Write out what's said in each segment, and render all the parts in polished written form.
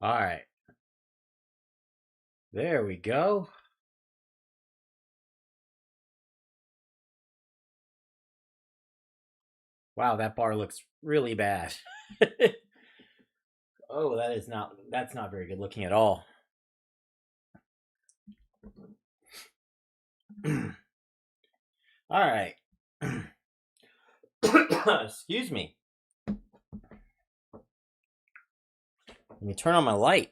All right. There we go. Wow, that bar looks really bad. Oh, that's not very good looking at all. All right. Excuse me. Let me turn on my light.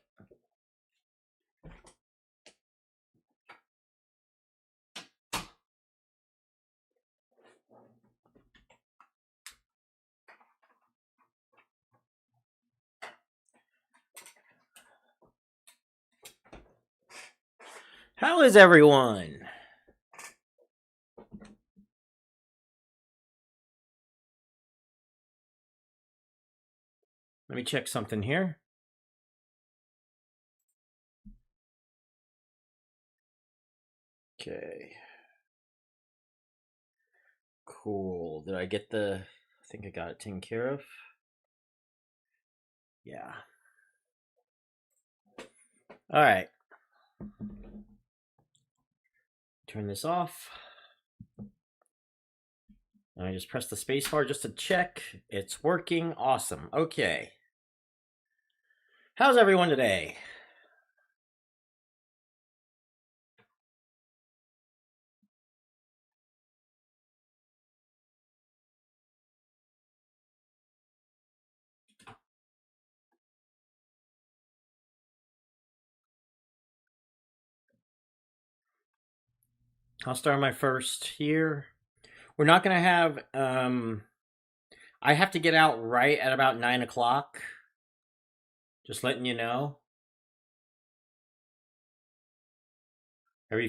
How is everyone? Let me check something here. Okay. Cool. Did I get I think I got it taken care of. Yeah. All right. Turn this off. And I just press the space bar just to check. It's working. Awesome. Okay. How's everyone today? I'll start my first here. We're not going to have. I have to get out right at about 9 o'clock. Just letting you know. I do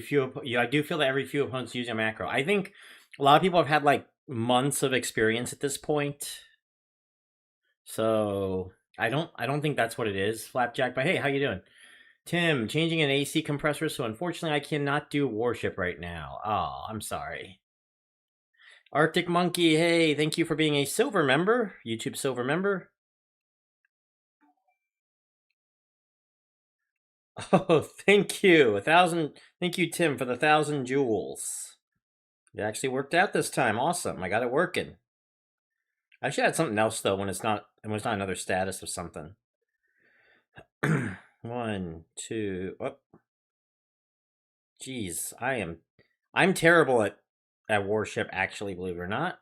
feel that every few opponents using a macro. I think a lot of people have had like months of experience at this point, so I don't think that's what it is, Flapjack. But hey, how you doing, Tim? Changing an AC compressor, so unfortunately I cannot do Warship right now. Oh, I'm sorry. Arctic Monkey, hey, thank you for being a silver member, YouTube silver member. Oh, thank you. 1,000. Thank you, Tim, for the 1,000 jewels. It actually worked out this time. Awesome. I got it working. I should add something else though when it's not another status of something. 1, 2. Oh, jeez, I'm terrible at Warship. Actually, believe it or not.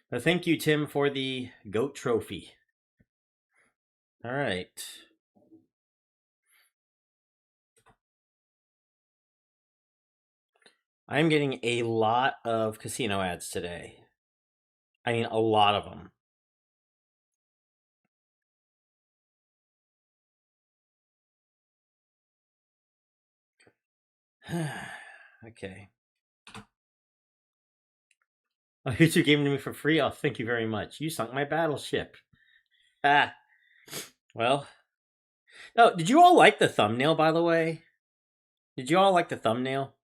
But thank you, Tim, for the goat trophy. All right. I'm getting a lot of casino ads today. I mean, a lot of them. Okay. Oh, you two gave them to me for free. Oh, thank you very much. You sunk my battleship. Ah. Well. Oh, did you all like the thumbnail, by the way? Did you all like the thumbnail?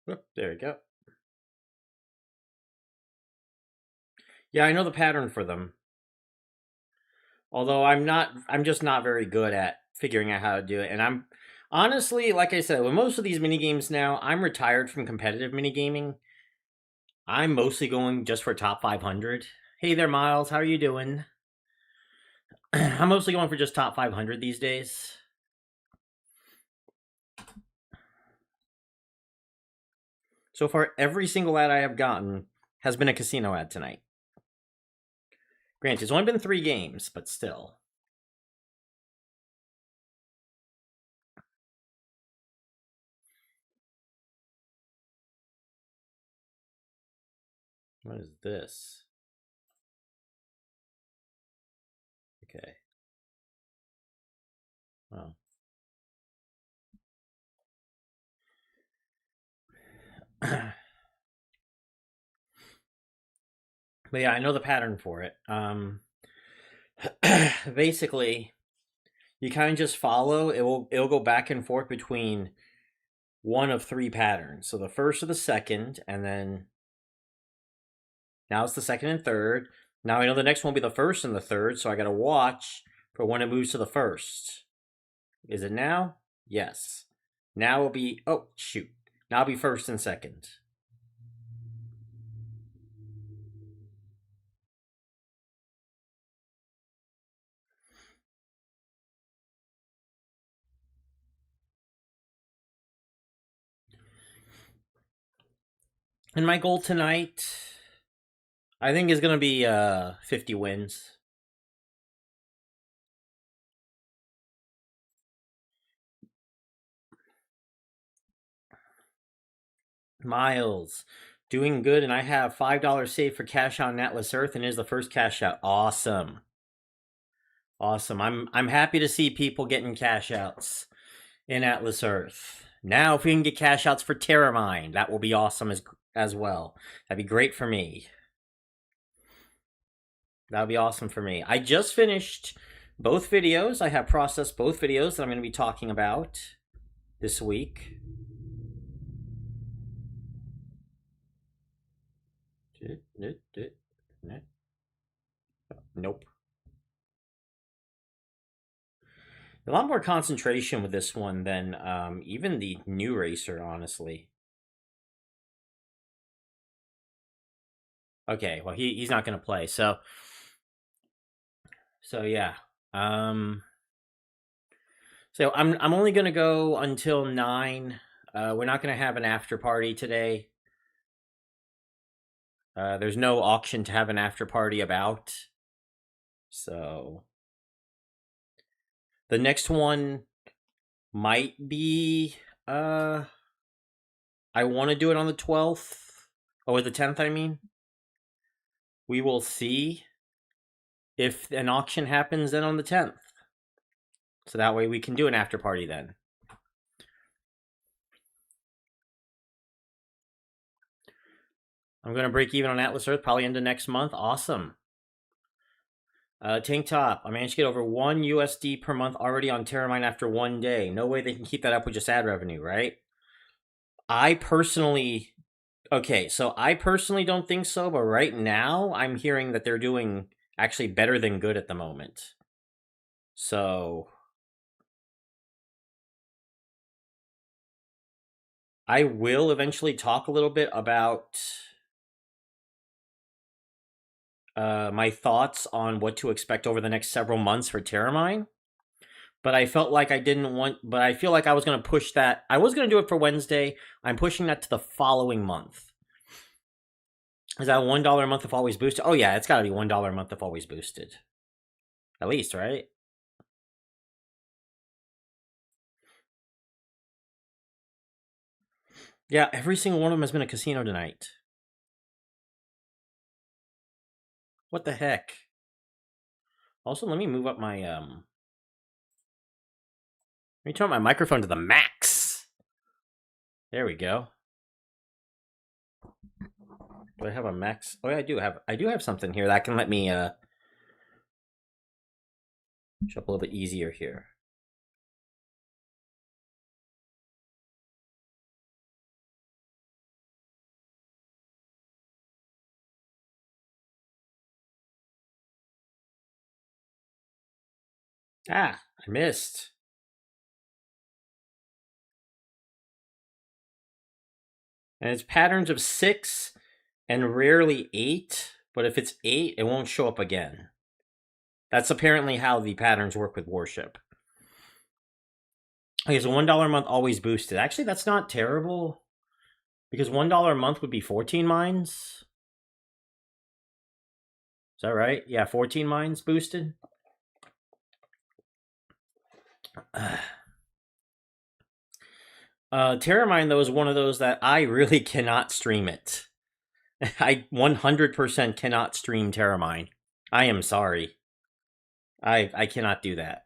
Whoop, there we go. Yeah, I know the pattern for them. Although I'm just not very good at figuring out how to do it. And I'm honestly, like I said, with most of these mini games now, I'm retired from competitive minigaming. I'm mostly going just for top 500. Hey there, Miles. How are you doing? I'm mostly going for just top 500 these days. So far, every single ad I have gotten has been a casino ad tonight. Granted, it's only been 3 games, but still. What is this? Okay. Well. But yeah, I know the pattern for it. Basically, you kind of just follow. It'll go back and forth between one of three patterns. So the first or the second, and then now it's the second and third. Now I know the next one will be the first and the third, so I gotta watch for when it moves to the first. Is it now? Yes. Now it'll be, oh shoot. Now it'll be first and second. And my goal tonight, I think, is gonna be 50 wins. Miles, doing good, and I have $5 saved for cash out on Atlas Earth, and it is the first cash out. Awesome, awesome. I'm happy to see people getting cash outs in Atlas Earth. Now, if we can get cash outs for Terramine, that will be awesome as well. That'd be great for me. That would be awesome for me. I just finished both videos. I have processed both videos that I'm going to be talking about this week. Nope. A lot more concentration with this one than even the new racer, honestly. Okay, well he's not going to play, so yeah. So I'm only going to go until 9. We're not going to have an after party today. There's no auction to have an after party about. So the next one might be I want to do it on the 12th. Or the 10th, I mean. We will see if an auction happens then on the 10th. So that way we can do an after party then. I'm going to break even on Atlas Earth probably into next month. Awesome. Tank Top, I managed to get over 1 USD per month already on Terramine after 1 day. No way they can keep that up with just ad revenue, right? I personally don't think so, but right now I'm hearing that they're doing actually better than good at the moment. So I will eventually talk a little bit about my thoughts on what to expect over the next several months for Terramine. But I felt like I didn't want, but I feel like I was going to push that. I was going to do it for Wednesday. I'm pushing that to the following month. Is that $1 a month if always boosted? Oh yeah, it's got to be $1 a month if always boosted. At least, right? Yeah, every single one of them has been a casino tonight. What the heck? Also, let me move up my let me turn my microphone to the max. There we go. Do I have a max? Oh yeah, I do have something here that can let me show up a little bit easier here. Ah, I missed. And it's patterns of 6 and rarely 8, but if it's 8, it won't show up again. That's apparently how the patterns work with Warship. Okay, so $1 a month always boosted. Actually, that's not terrible, because $1 a month would be 14 mines. Is that right? Yeah, 14 mines boosted. Terramine, though, is one of those that I really cannot stream it. I 100% cannot stream Terramine. I am sorry. I cannot do that.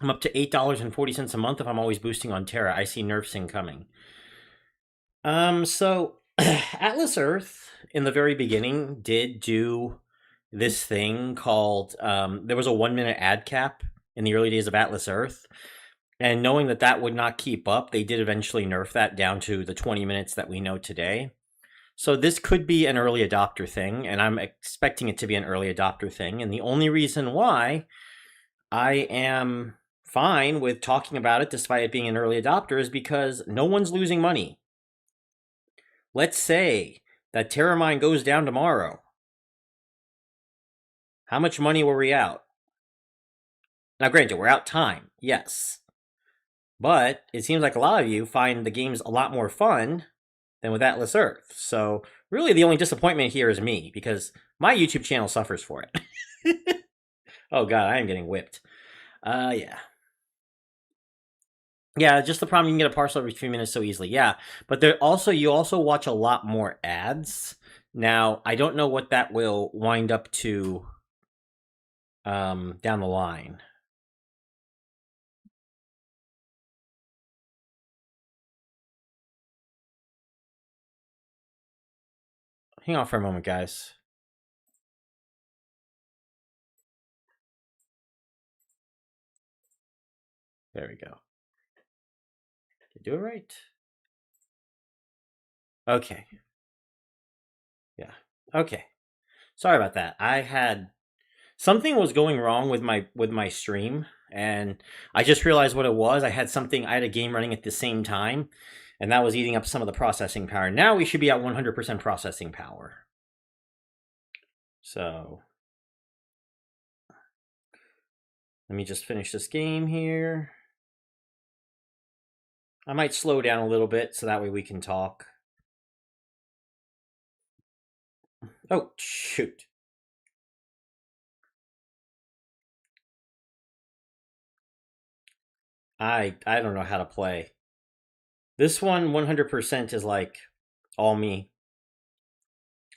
I'm up to $8.40 a month if I'm always boosting on Terra. I see nerfs incoming. So Atlas Earth in the very beginning did do this thing called there was a 1 minute ad cap in the early days of Atlas Earth. And knowing that that would not keep up, they did eventually nerf that down to the 20 minutes that we know today. So this could be an early adopter thing, and I'm expecting it to be an early adopter thing. And the only reason why I am fine with talking about it, despite it being an early adopter, is because no one's losing money. Let's say that Terramine goes down tomorrow. How much money were we out? Now, granted, we're out time, yes. But it seems like a lot of you find the games a lot more fun than with Atlas Earth. So really the only disappointment here is me, because my YouTube channel suffers for it. Oh god, I am getting whipped. Yeah. Yeah, just the problem, you can get a parcel every 3 minutes so easily. Yeah, but you also watch a lot more ads. Now, I don't know what that will wind up to down the line. Hang on for a moment, guys. There we go. Did I do it right? Okay. Yeah. Okay. Sorry about that. I had something was going wrong with my stream, and I just realized what it was. I had a game running at the same time, and that was eating up some of the processing power. Now we should be at 100% processing power. So let me just finish this game here. I might slow down a little bit so that way we can talk. Oh, shoot. I don't know how to play. This one 100% is like all me.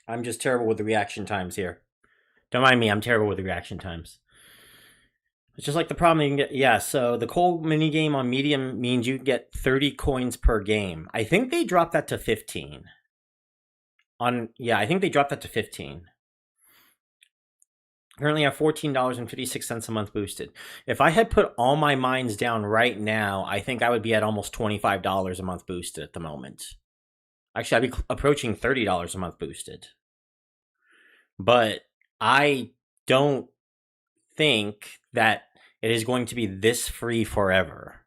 I'm just terrible with the reaction times here. Don't mind me, I'm terrible with the reaction times. It's just like the problem you can get. Yeah, so the coal mini game on medium means you get 30 coins per game. I think they dropped that to 15. I think they dropped that to 15. Currently, I have $14.56 a month boosted. If I had put all my mines down right now, I think I would be at almost $25 a month boosted at the moment. Actually, I'd be approaching $30 a month boosted. But I don't think that it is going to be this free forever.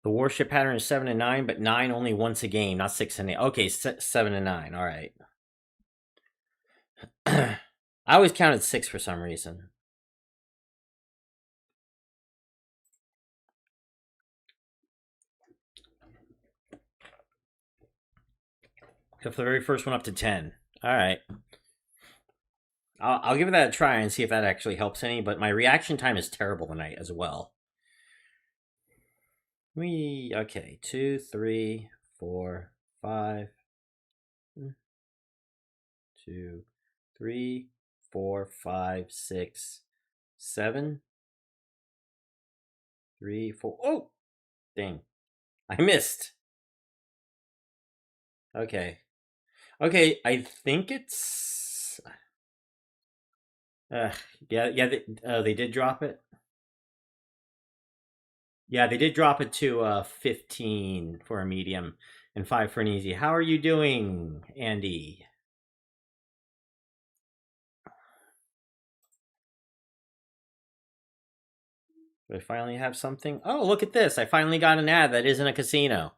The Warship pattern is 7 and 9, but 9 only once a game, not 6 and 8. Okay, 7 and 9. All right. I always counted 6 for some reason. Except for the very first one up to 10. All right. I'll give that a try and see if that actually helps any, but my reaction time is terrible tonight as well. Okay, 2, 3, 4, 5. 2, 3, 4, 5, 6, 7. 3, 4. Oh! Dang. I missed. Okay. Okay, I think it's. Yeah. They did drop it. Yeah, they did drop it to 15 for a medium and 5 for an easy. How are you doing, Andy? Do I finally have something? Oh, look at this. I finally got an ad that isn't a casino.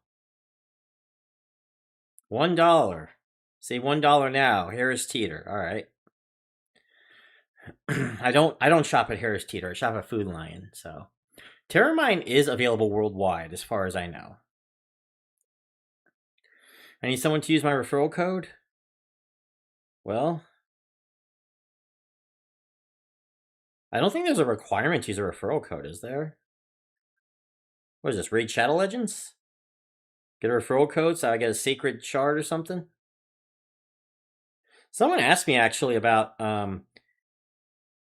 $1. Save $1 now. Harris Teeter. All right. I don't shop at Harris Teeter. I shop at Food Lion. So Terramine is available worldwide, as far as I know. I need someone to use my referral code. Well, I don't think there's a requirement to use a referral code, is there? What is this? Raid Shadow Legends? Get a referral code so I get a sacred shard or something? Someone asked me actually about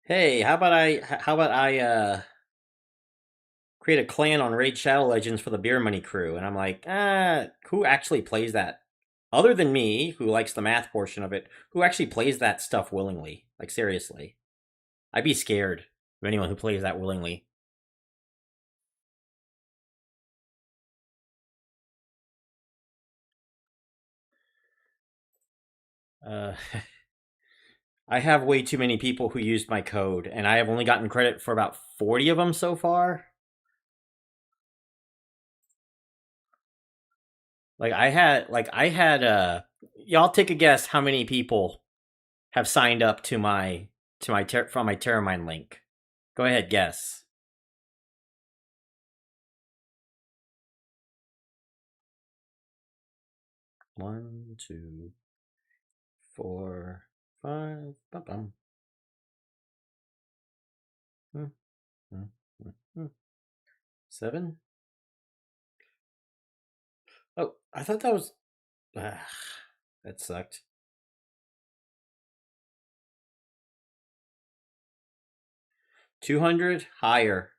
hey, how about I create a clan on Raid Shadow Legends for the beer money crew. And I'm like, who actually plays that? Other than me, who likes the math portion of it, who actually plays that stuff willingly? Like, seriously. I'd be scared of anyone who plays that willingly. Uh, I have way too many people who used my code, and I have only gotten credit for about 40 of them so far. Y'all take a guess how many people have signed up to my from my Terramine link. Go ahead, guess. One, two, four, five, bum, bum. 7. Oh, I thought that was. That sucked. 200 higher.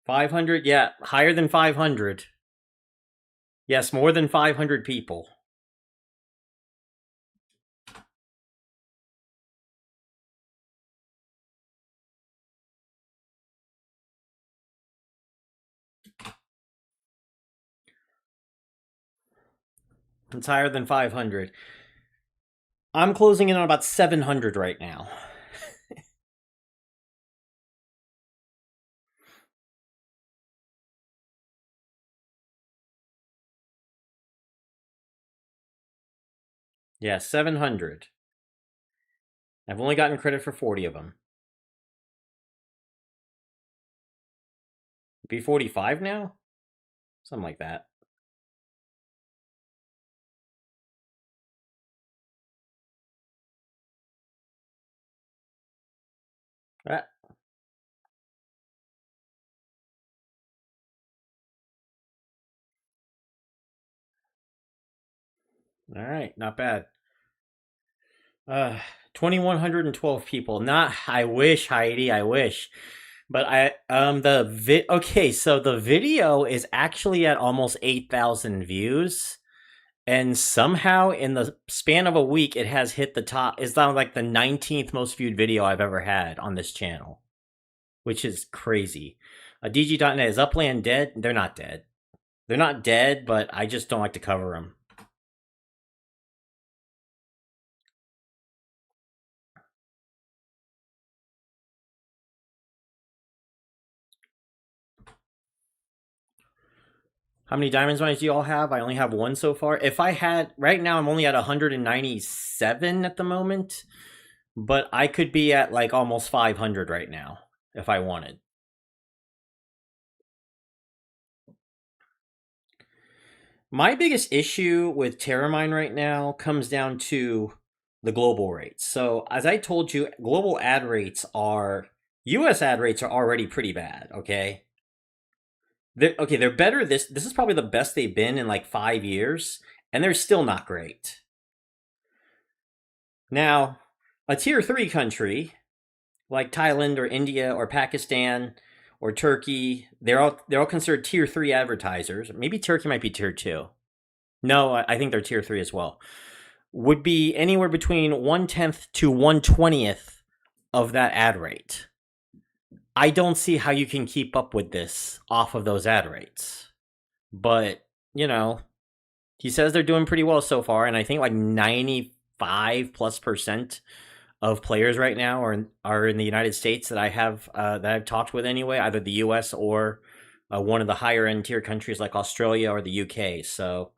500, yeah, higher than 500. Yes, more than 500 people. It's higher than 500. I'm closing in on about 700 right now. Yeah, 700. I've only gotten credit for 40 of them. Be 45 now? Something like that. Ah, all right, not bad. 2,112 people. Not. I wish, Heidi. I wish. But okay, so the video is actually at almost 8,000 views, and somehow in the span of a week, it has hit the top. It's now like the 19th most viewed video I've ever had on this channel, which is crazy. DG.net, is Upland dead? They're not dead. They're not dead, but I just don't like to cover them. How many diamonds mines do you all have? I only have one so far. If I had right now, I'm only at 197 at the moment, but I could be at like almost 500 right now if I wanted. My biggest issue with Terramine right now comes down to the global rates. So, as I told you, global ad rates are US ad rates are already pretty bad, okay? They're better. This is probably the best they've been in like 5 years, and they're still not great. Now, a tier 3 country like Thailand or India or Pakistan or Turkey, they're all considered tier 3 advertisers. Maybe Turkey might be tier 2. No, I think they're tier 3 as well. Would be anywhere between 1/10th to 1/20th of that ad rate. I don't see how you can keep up with this off of those ad rates. But, you know, he says they're doing pretty well so far, and I think like 95+% of players right now are in the United States that I've talked with anyway, either the US or one of the higher end tier countries like Australia or the UK. So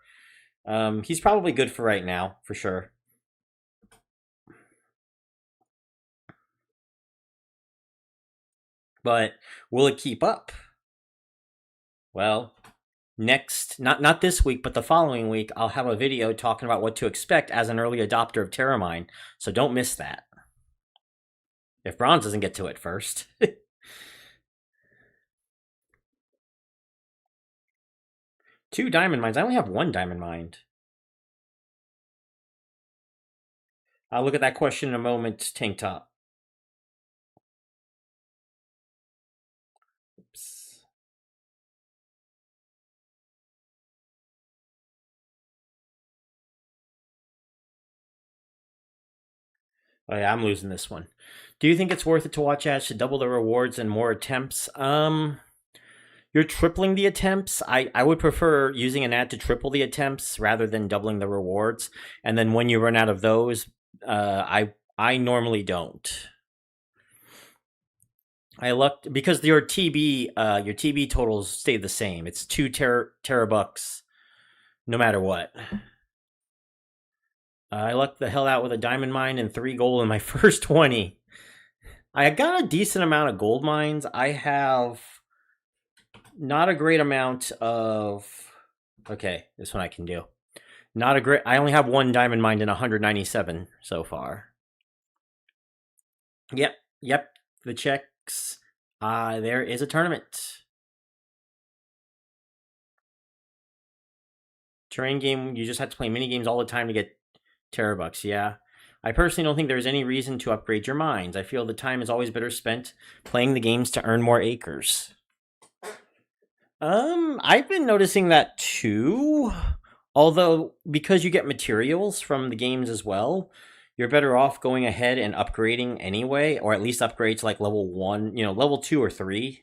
he's probably good for right now, for sure. But will it keep up? Well, next, not this week, but the following week, I'll have a video talking about what to expect as an early adopter of Terramine. So don't miss that. If Bronze doesn't get to it first. 2 diamond mines. I only have 1 diamond mine. I'll look at that question in a moment, Tank Top. Oh yeah, I'm losing this one. Do you think it's worth it to watch ads to double the rewards and more attempts? You're tripling the attempts. I would prefer using an ad to triple the attempts rather than doubling the rewards. And then when you run out of those, I normally don't. I looked because your TB totals stay the same. It's terabucks no matter what. I lucked the hell out with a diamond mine and 3 gold in my first 20. I got a decent amount of gold mines. I have not a great amount of. Okay, this one I can do. Not a great. I only have 1 diamond mine and 197 so far. Yep. The checks. There is a tournament. Terrain game. You just have to play mini games all the time to get terabucks. Yeah. I personally don't think there's any reason to upgrade your mines. I feel the time is always better spent playing the games to earn more acres. I've been noticing that too. Although, because you get materials from the games as well, you're better off going ahead and upgrading anyway, or at least upgrade to like level 1, level 2 or 3.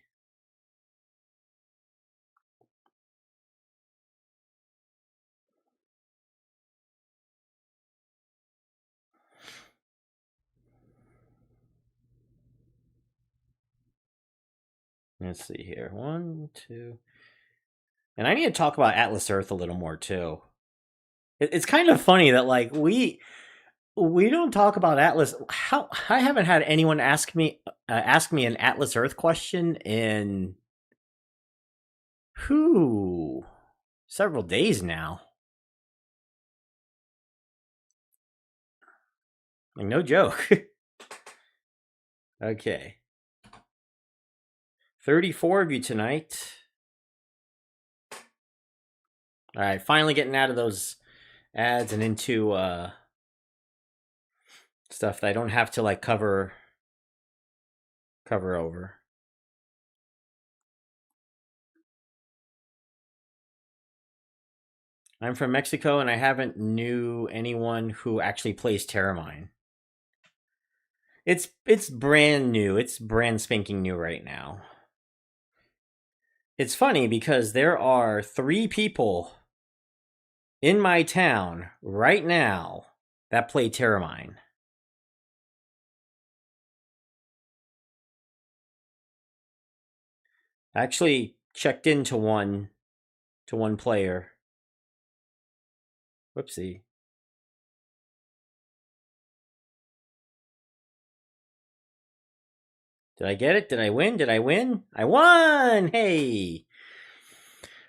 Let's see here. 1, 2. And I need to talk about Atlas Earth a little more too. It's kind of funny that like we don't talk about Atlas. How I haven't had anyone ask me an Atlas Earth question in several days now. Like no joke. Okay. 34 of you tonight. All right, finally getting out of those ads and into stuff that I don't have to like cover over. I'm from Mexico and I haven't knew anyone who actually plays Terramine. It's brand new. It's brand spanking new right now. It's funny because there are 3 people in my town right now that play Terramine. I actually checked into one player. Whoopsie. Did I get it? Did I win? Did I win? I won! Hey!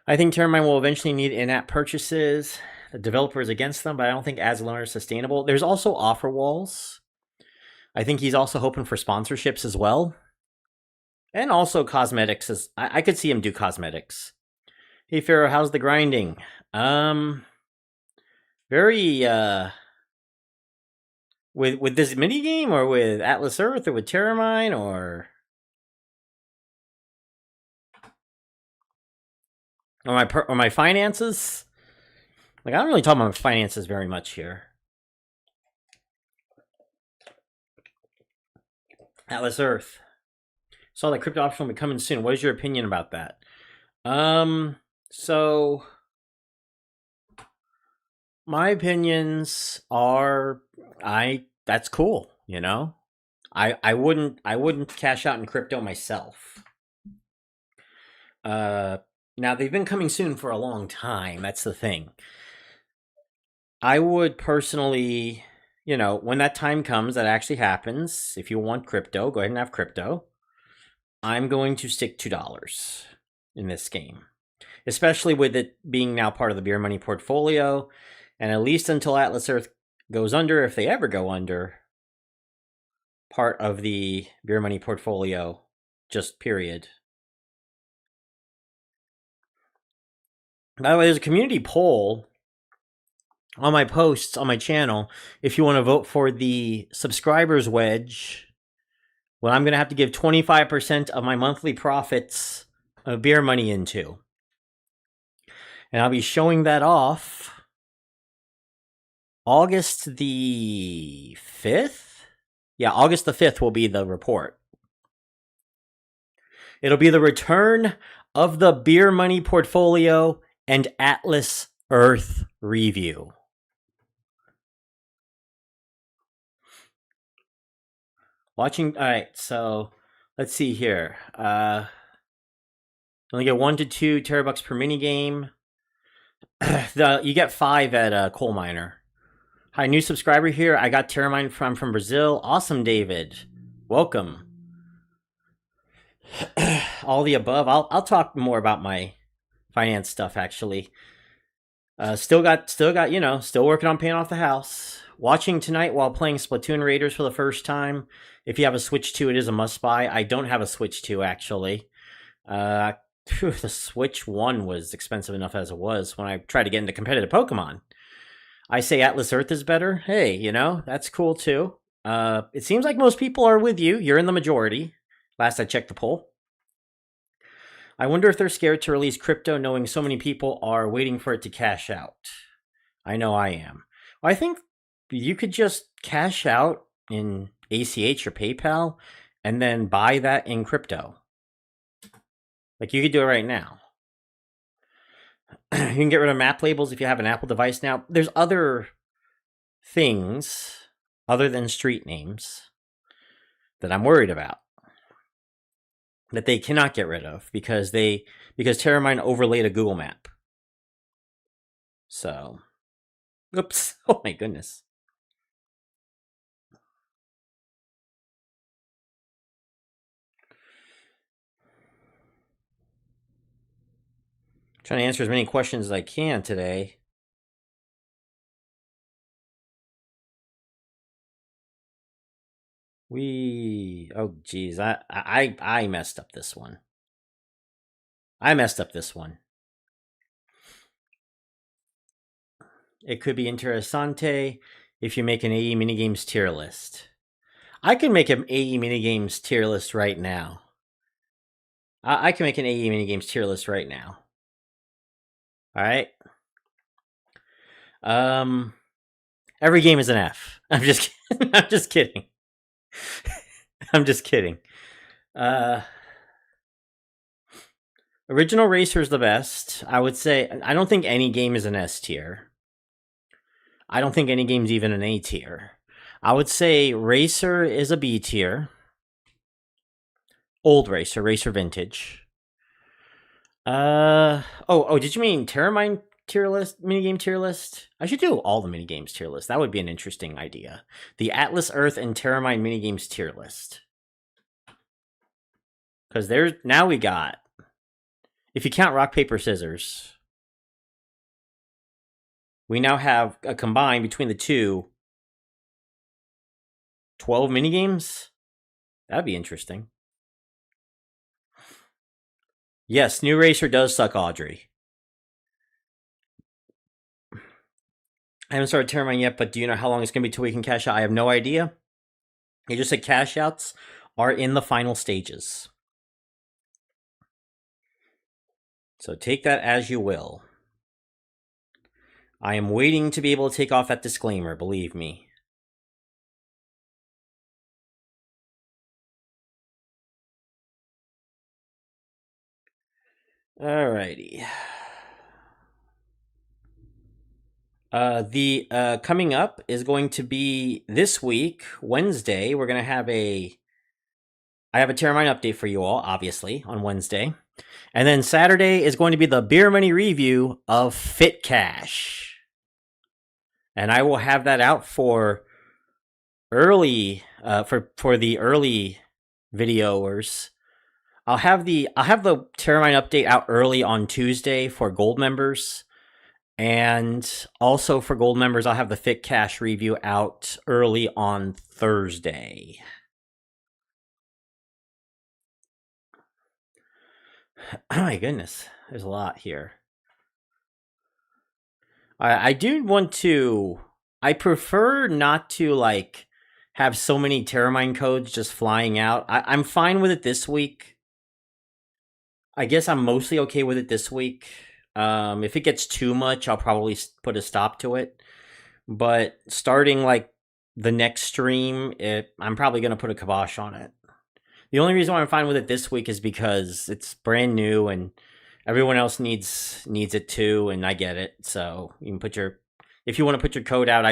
I think Terramine will eventually need in-app purchases. The developer is against them, but I don't think ads alone are sustainable. There's also offer walls. I think he's also hoping for sponsorships as well. And also cosmetics. I could see him do cosmetics. Hey, Pharaoh, how's the grinding? Very, with this mini game or with Atlas Earth or with Terramine or my finances. Like I don't really talk about my finances very much here. Atlas Earth. Saw that crypto option will be coming soon. What is your opinion about that? So my opinions are that's cool, I wouldn't cash out in crypto myself. Now they've been coming soon for a long time. That's the thing. I would personally, when that time comes, that actually happens. If you want crypto, go ahead and have crypto. I'm going to stick $2 in this game, especially with it being now part of the Beer Money portfolio. And at least until Atlas Earth goes under, if they ever go under, part of the Beer Money portfolio, just period. By the way, there's a community poll on my posts on my channel if you want to vote for the subscribers wedge. Well, I'm going to have to give 25% of my monthly profits of Beer Money into. And I'll be showing that off August the 5th. Yeah, August the 5th will be the report. It'll be the return of the Beer Money portfolio and Atlas Earth review. Watching. All right, so let's see here. Only get 1 to 2 terabucks per mini game. You get 5 at Coal Miner. Hi, new subscriber here. I got Terramine from Brazil. Awesome, David. Welcome. All the above. I'll talk more about my finance stuff actually. Still got still working on paying off the house. Watching tonight while playing Splatoon Raiders for the first time. If you have a Switch 2, it is a must buy. I don't have a Switch 2 actually. The Switch 1 was expensive enough as it was when I tried to get into competitive Pokemon. I say Atlas Earth is better. Hey, that's cool too. It seems like most people are with you. You're in the majority. Last I checked the poll. I wonder if they're scared to release crypto knowing so many people are waiting for it to cash out. I know I am. Well, I think you could just cash out in ACH or PayPal and then buy that in crypto. Like you could do it right now. You can get rid of map labels if you have an Apple device now. There's other things other than street names that I'm worried about that they cannot get rid of because Terramine overlaid a Google map. So, oops. Oh my goodness. Trying to answer as many questions as I can today. Oh geez, I messed up this one. It could be interessante if you make an AE minigames tier list. I can make an AE minigames tier list right now. I can make an AE minigames tier list right now. All right. Every game is an F. I'm just kidding. I'm just kidding. Original Racer is the best. I would say I don't think any game is an S tier. I don't think any game's even an A tier. I would say Racer is a B tier. Old Racer, Racer Vintage. Did you mean Terramine tier list, minigame tier list? I should do all the minigames tier list. That would be an interesting idea. The Atlas Earth and Terramine minigames tier list. Because now we got, if you count rock, paper, scissors, we now have a combined between the two 12 minigames. That'd be interesting. Yes, New Racer does suck, Audrey. I haven't started Terramine yet, but do you know how long it's going to be till we can cash out? I have no idea. They just said cash outs are in the final stages. So take that as you will. I am waiting to be able to take off that disclaimer, believe me. Alrighty. The coming up is going to be this week, Wednesday. We're going to have I have a Terramine update for you all, obviously, on Wednesday. And then Saturday is going to be the Beer Money review of Fit Cash. And I will have that out for early, for the early videoers. I'll have the Terramine update out early on Tuesday for gold members. And also for gold members, I'll have the Fit Cash review out early on Thursday. Oh my goodness, there's a lot here. I do want to. I prefer not to have so many Terramine codes just flying out. I'm fine with it this week. I guess I'm mostly okay with it this week. If it gets too much, I'll probably put a stop to it. But starting the next stream, I'm probably going to put a kibosh on it. The only reason why I'm fine with it this week is because it's brand new and everyone else needs it too, and I get it. So you can put your, if you want to put your code out,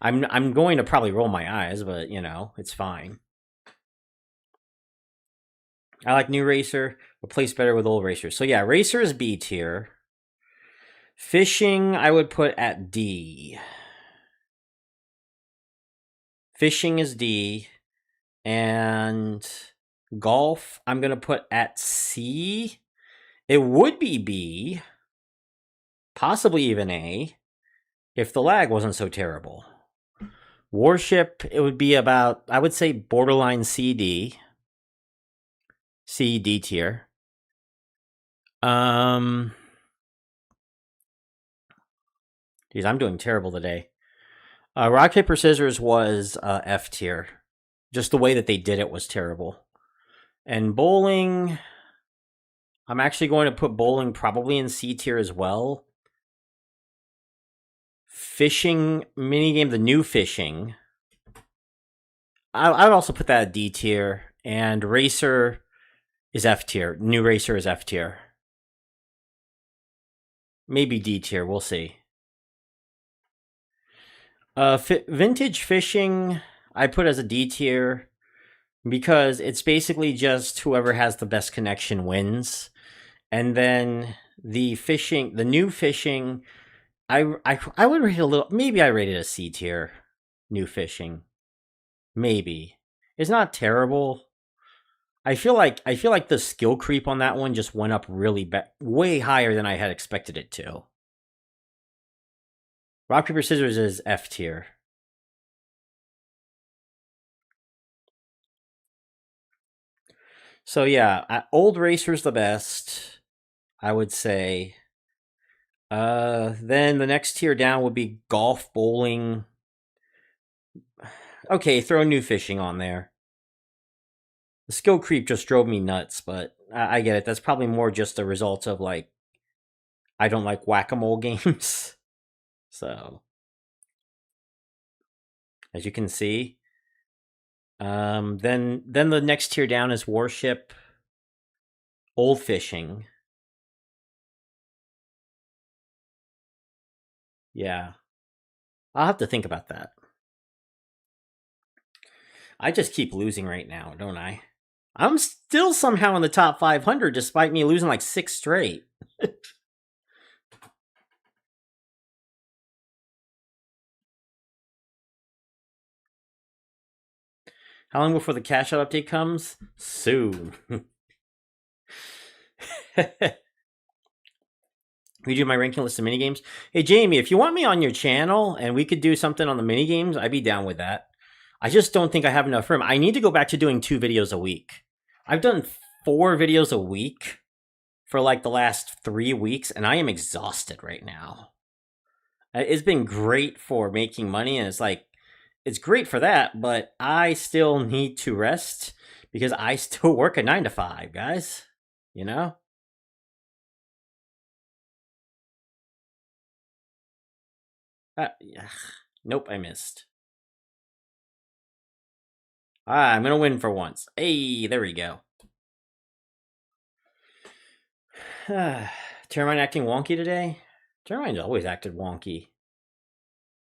I'm going to probably roll my eyes, but you know, it's fine. I like new racer, replace better with old racer. So yeah, racer is B tier. Fishing, I would put at D. Fishing is D. And golf, I'm going to put at C. It would be B. Possibly even A. If the lag wasn't so terrible. Warship, it would be about, I would say borderline CD. C, D tier. Geez, I'm doing terrible today. Rock, paper, scissors was F tier. Just the way that they did it was terrible. And bowling, I'm actually going to put bowling probably in C tier as well. Fishing minigame, the new fishing, I would also put that at D tier. And racer is F tier. New racer is F tier. Maybe D tier. We'll see. Vintage fishing, I put as a D tier because it's basically just whoever has the best connection wins. And then the fishing, the new fishing, I would rate a little. Maybe I rated a C tier. New fishing, maybe it's not terrible. I feel like the skill creep on that one just went up really way higher than I had expected it to. Rock, paper, scissors is F tier. So yeah, old racer's the best, I would say. Then the next tier down would be golf, bowling. Okay, throw new fishing on there. The skill creep just drove me nuts, but I get it. That's probably more just a result of like I don't like whack-a-mole games. So as you can see, then the next tier down is Warship, old fishing. Yeah, I'll have to think about that. I just keep losing right now, don't I? I'm still somehow in the top 500 despite me losing like 6 straight. How long before the cash out update comes? Soon. We do my ranking list of minigames. Hey, Jamie, if you want me on your channel and we could do something on the minigames, I'd be down with that. I just don't think I have enough room. I need to go back to doing 2 videos a week. I've done 4 videos a week for like the last 3 weeks, and I am exhausted right now. It's been great for making money, and it's great for that, but I still need to rest because I still work a 9 to 5, guys. You know? Yeah. Nope, I missed. I'm gonna win for once. Hey, there we go. Terramine acting wonky today? Terramine's always acted wonky.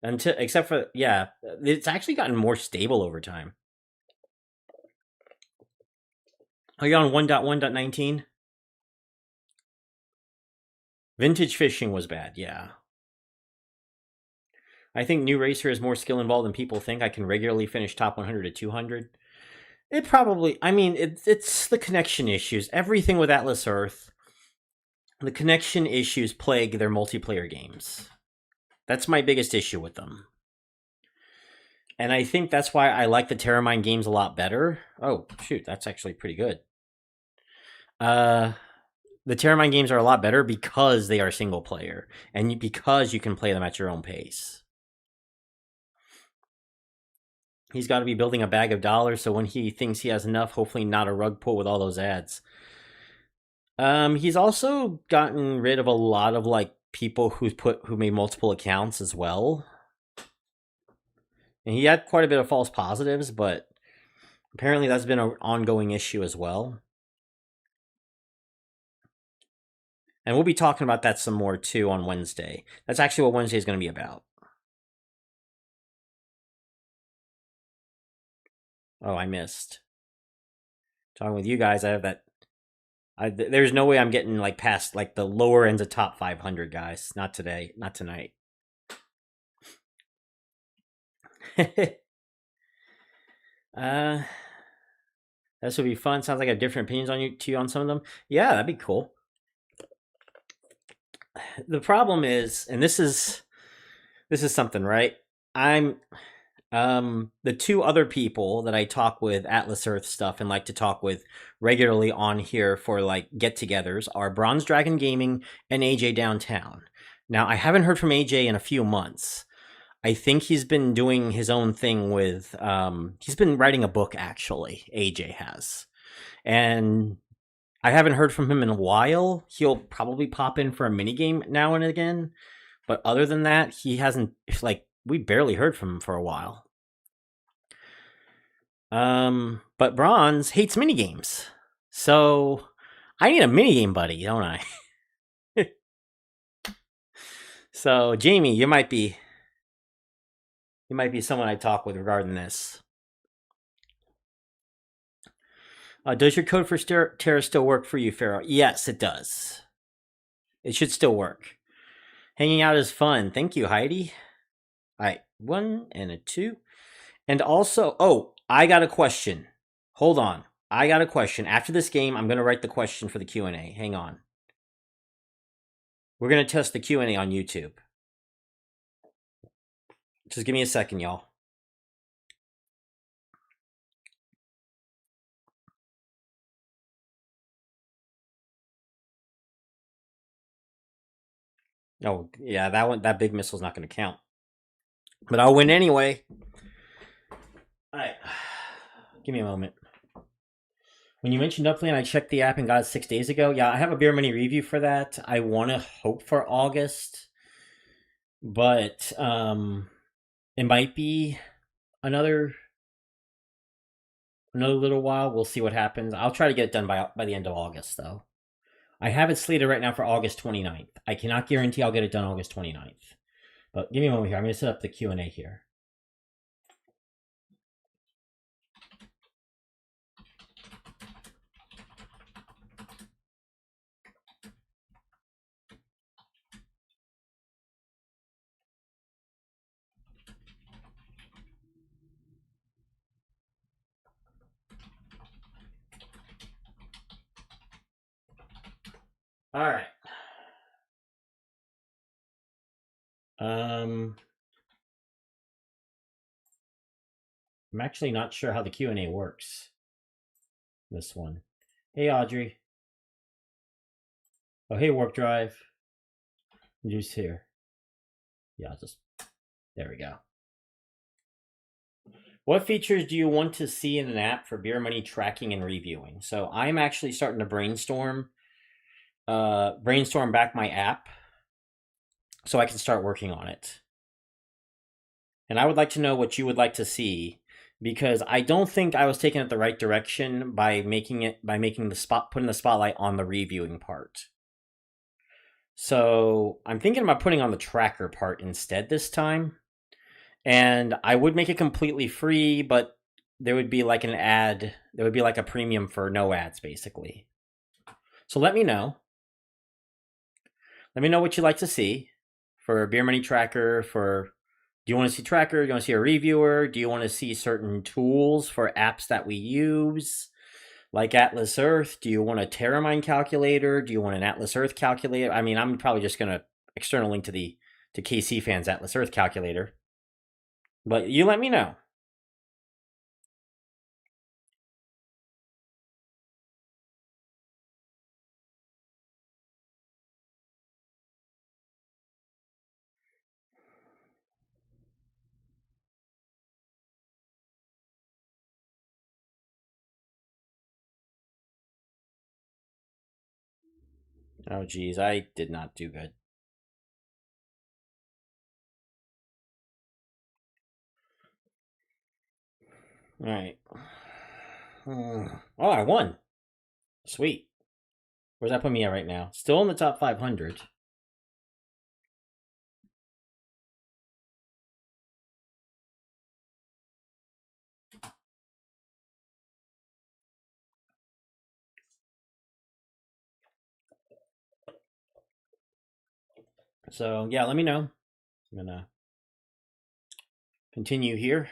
Except for, yeah, it's actually gotten more stable over time. Are you on 1.1.19? Vintage fishing was bad, yeah. I think new racer has more skill involved than people think. I can regularly finish top 100 to 200. It probably, I mean, it's the connection issues. Everything with Atlas Earth, the connection issues plague their multiplayer games. That's my biggest issue with them. And I think that's why I like the Terramine games a lot better. Oh, shoot, that's actually pretty good. The Terramine games are a lot better because they are single player and because you can play them at your own pace. He's got to be building a bag of dollars, so when he thinks he has enough, hopefully not a rug pull with all those ads. He's also gotten rid of a lot of like people who made multiple accounts as well. And he had quite a bit of false positives, but apparently that's been an ongoing issue as well. And we'll be talking about that some more too on Wednesday. That's actually what Wednesday is going to be about. Oh, I missed. Talking with you guys, I have that. There's no way I'm getting like past like the lower ends of top 500, guys. Not today. Not tonight. uh, this would be fun. Sounds like I have different opinions on you on some of them. Yeah, that'd be cool. The problem is, and this is something, right? I'm the two other people that I talk with Atlas Earth stuff and like to talk with regularly on here for like get-togethers are Bronze Dragon Gaming and AJ Downtown. Now, I haven't heard from AJ in a few months. I think he's been doing his own thing with he's been writing a book actually, AJ has. And I haven't heard from him in a while. He'll probably pop in for a minigame now and again. But other than that, he hasn't, like, we barely heard from him for a while. But Bronze hates minigames. So I need a minigame buddy, don't I? So Jamie, you might be someone I talk with regarding this. Does your code for Terra still work for you, Pharaoh? Yes, it does. It should still work. Hanging out is fun. Thank you, Heidi. All right, 1 and a 2. And also, oh, I got a question. Hold on. I got a question. After this game, I'm going to write the question for the Q&A. Hang on. We're going to test the Q&A on YouTube. Just give me a second, y'all. Oh, yeah, that big missile's not going to count. But I'll win anyway. All right. Give me a moment. When you mentioned Upland, I checked the app and got it 6 days ago. Yeah, I have a Beer Money review for that. I want to hope for August. But it might be another little while. We'll see what happens. I'll try to get it done by the end of August, though. I have it slated right now for August 29th. I cannot guarantee I'll get it done August 29th. But give me a moment here. I'm going to set up the Q&A here. All right. I'm actually not sure how the Q&A works. This one. Hey, Audrey. Oh, hey, Warp Drive. Juice here. Yeah, there we go. What features do you want to see in an app for beer money tracking and reviewing? So I'm actually starting to brainstorm back my app so I can start working on it. And I would like to know what you would like to see, because I don't think I was taking it the right direction by putting the spotlight on the reviewing part. So I'm thinking about putting on the tracker part instead this time. And I would make it completely free, but there would be like an ad. There would be like a premium for no ads, basically. So let me know. Let me know what you'd like to see for Beer Money Tracker. Do you want to see Tracker? Do you want to see a reviewer? Do you want to see certain tools for apps that we use, like Atlas Earth? Do you want a Terramine calculator? Do you want an Atlas Earth calculator? I mean, I'm probably just going to external link to KC Fans Atlas Earth calculator. But you let me know. Oh, geez, I did not do good. All right. Oh, I won. Sweet. Where's that put me at right now? Still in the top 500. So yeah, let me know. I'm gonna continue here.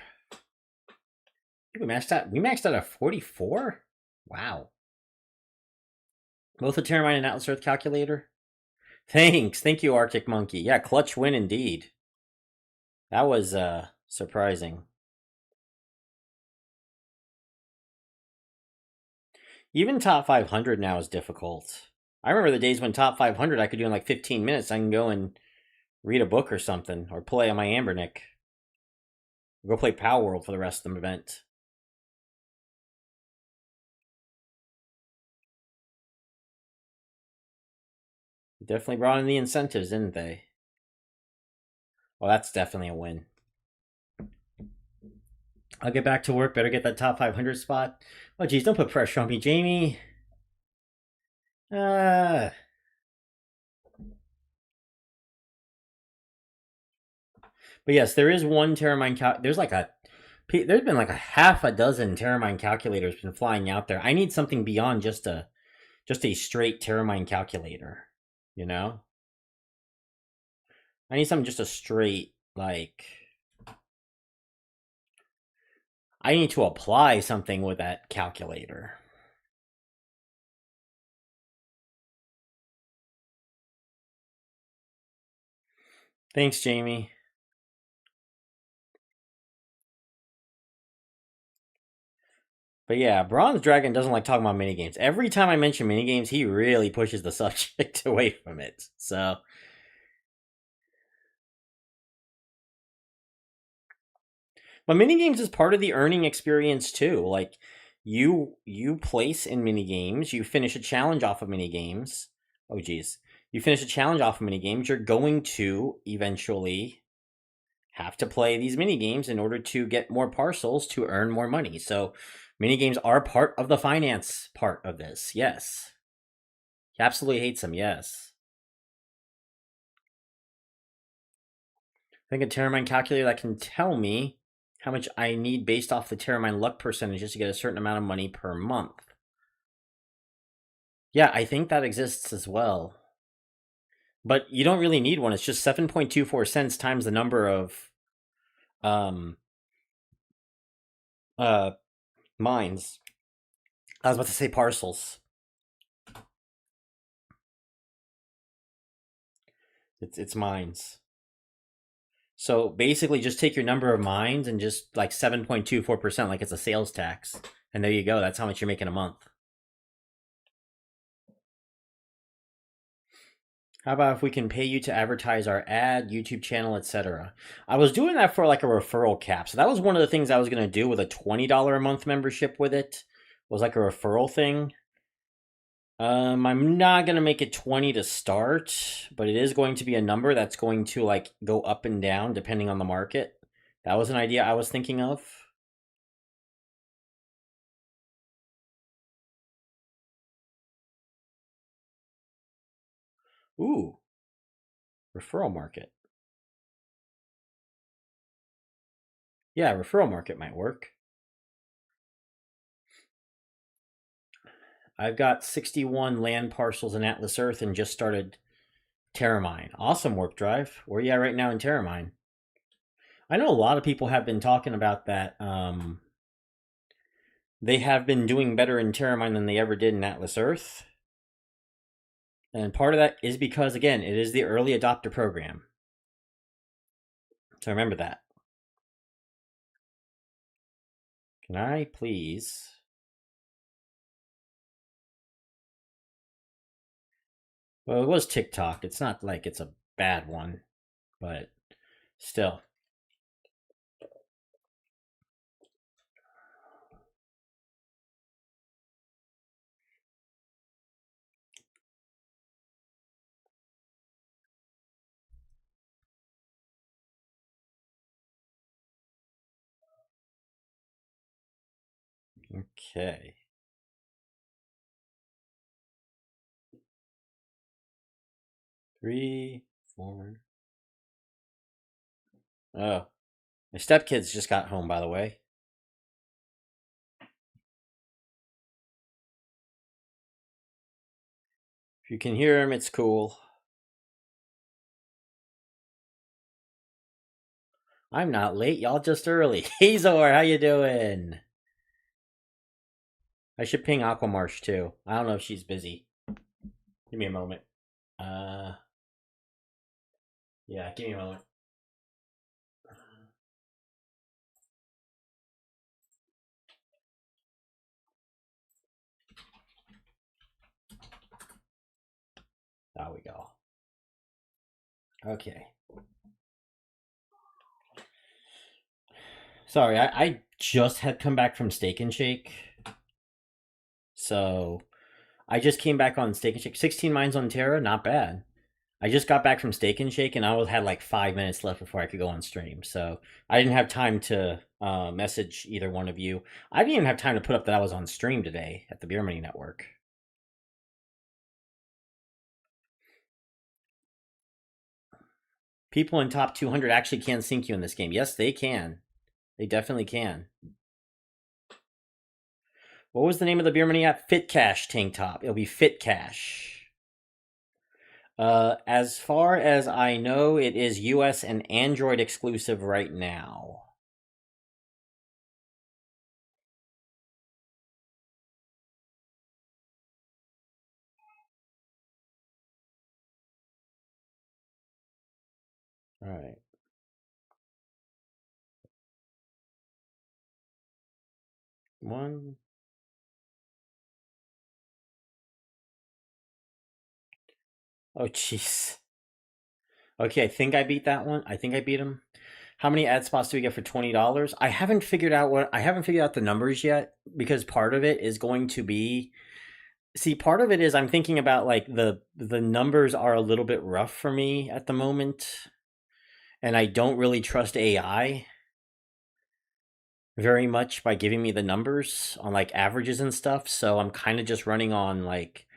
We maxed out. We maxed out at 44. Wow. Both a Terramine and Atlas Earth calculator. Thanks. Thank you, Arctic Monkey. Yeah, clutch win indeed. That was surprising. Even top 500 now is difficult. I remember the days when top 500 I could do in like 15 minutes. I can go and read a book or something, or play on my Ambernick. Go play Power World for the rest of the event. Definitely brought in the incentives, didn't they? Well, that's definitely a win. I'll get back to work. Better get that top 500 spot. Oh, geez, don't put pressure on me, Jamie. But yes, there is one Terramine. There's like a. There's been like a half a dozen Terramine calculators been flying out there. I need something beyond just a straight Terramine calculator. You know, I need something just a straight like. I need to apply something with that calculator. Thanks, Jamie. But yeah, Bronze Dragon doesn't like talking about minigames. Every time I mention minigames, he really pushes the subject away from it. So, but minigames is part of the earning experience too. Like you place in minigames, you finish a challenge off of minigames. Oh geez. You finish a challenge off of minigames, you're going to eventually have to play these mini games in order to get more parcels to earn more money. So mini games are part of the finance part of this. Yes. He absolutely hates them. Yes. I think a Terramine calculator that can tell me how much I need based off the Terramine luck percentages to get a certain amount of money per month. Yeah, I think that exists as well. But you don't really need one. It's just 7.24 cents times the number of um uh mines. I was about to say parcels. It's mines. So basically just take your number of mines and just like 7.24% like it's a sales tax. And there you go. That's how much you're making a month. How about if we can pay you to advertise our ad, YouTube channel, etc.? I was doing that for like a referral cap. So that was one of the things I was going to do with a $20 a month membership with it. Was like a referral thing. I'm not going to make it 20 to start, but it is going to be a number that's going to like go up and down depending on the market. That was an idea I was thinking of. Ooh, referral market. Yeah, referral market might work. I've got 61 land parcels in Atlas Earth and just started Terramine. Awesome work drive. Where are you at right now in Terramine? I know a lot of people have been talking about that. They have been doing better in Terramine than they ever did in Atlas Earth. And part of that is because, again, it is the early adopter program. So remember that. Can I please? Well, it was TikTok. It's not like it's a bad one, but still. Okay. Three, four. Oh, my stepkids just got home, by the way. If you can hear them, it's cool. I'm not late, y'all just early. Hey Zor, how you doing? I should ping Aquamarsh too. I don't know if she's busy. Give me a moment. Yeah, give me a moment. There we go. Okay. Sorry, I just had come back from Steak and Shake. So I just came back on Steak and Shake. 16 mines on Terra, not bad. I just got back from Steak and Shake, and I had like 5 minutes left before I could go on stream. So I didn't have time to message either one of you. I didn't even have time to put up that I was on stream today at the Beer Money Network. People in top 200 actually can sync you in this game. Yes, they can. They definitely can. What was the name of the Beer Money app? FitCash tank top. It'll be FitCash. As far as I know, it is US and Android exclusive right now. All right. One. Oh, jeez. Okay, I think I beat that one. I think I beat him. How many ad spots do we get for $20? I haven't figured out the numbers yet, because part of it is going to be, part of it is I'm thinking about like the numbers are a little bit rough for me at the moment, and I don't really trust AI very much by giving me the numbers on like averages and stuff. So I'm kind of just running on like,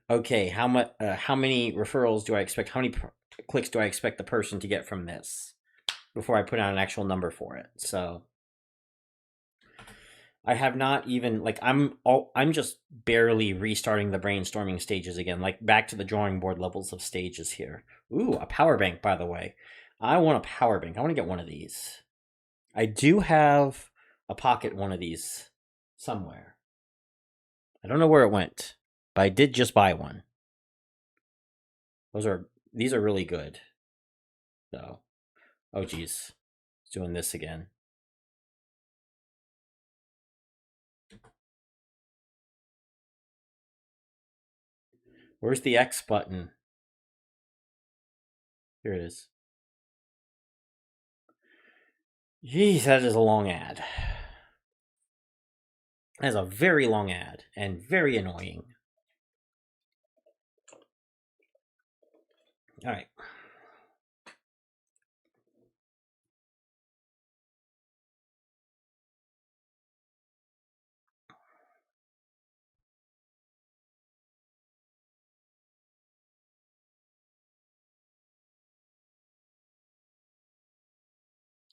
okay, how many referrals do I expect? How many clicks do I expect the person to get from this before I put out an actual number for it? So I have not even like I'm just barely restarting the brainstorming stages again, like back to the drawing board levels of stages here. Ooh, a power bank, by the way. I want a power bank. I want to get one of these. I do have a pocket one of these somewhere. I don't know where it went, but I did just buy one. These are really good. So, oh geez, it's doing this again. Where's the X button? Here it is. Jeez, that is a long ad. That is a very long ad and very annoying. All right.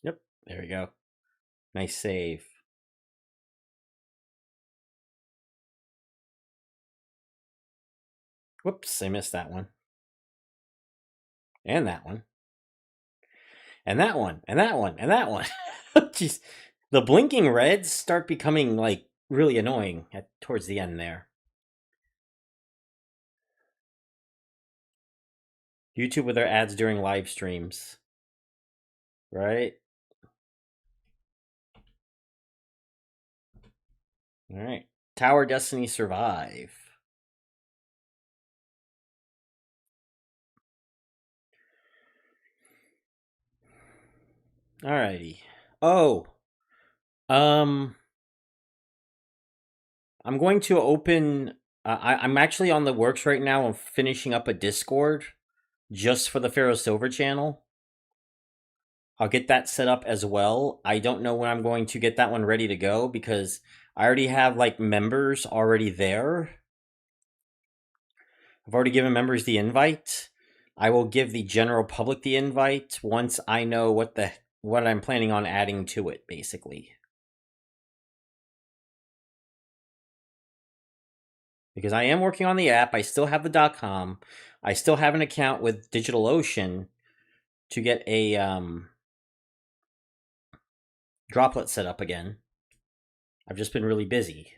Yep, there we go. Nice save. Whoops, I missed that one. And that one. And that one. And that one. And that one. Jeez. The blinking reds start becoming like really annoying towards the end there. YouTube with their ads during live streams. Right? All right. Tower Destiny Survive. Alrighty. Oh. I'm going to open. I'm actually on the works right now of finishing up a Discord just for the Pharaoh Silver channel. I'll get that set up as well. I don't know when I'm going to get that one ready to go because I already have like members already there. I've already given members the invite. I will give the general public the invite once I know what I'm planning on adding to it, basically. Because I am working on the app. I still have the .com. I still have an account with DigitalOcean to get a droplet set up again. I've just been really busy.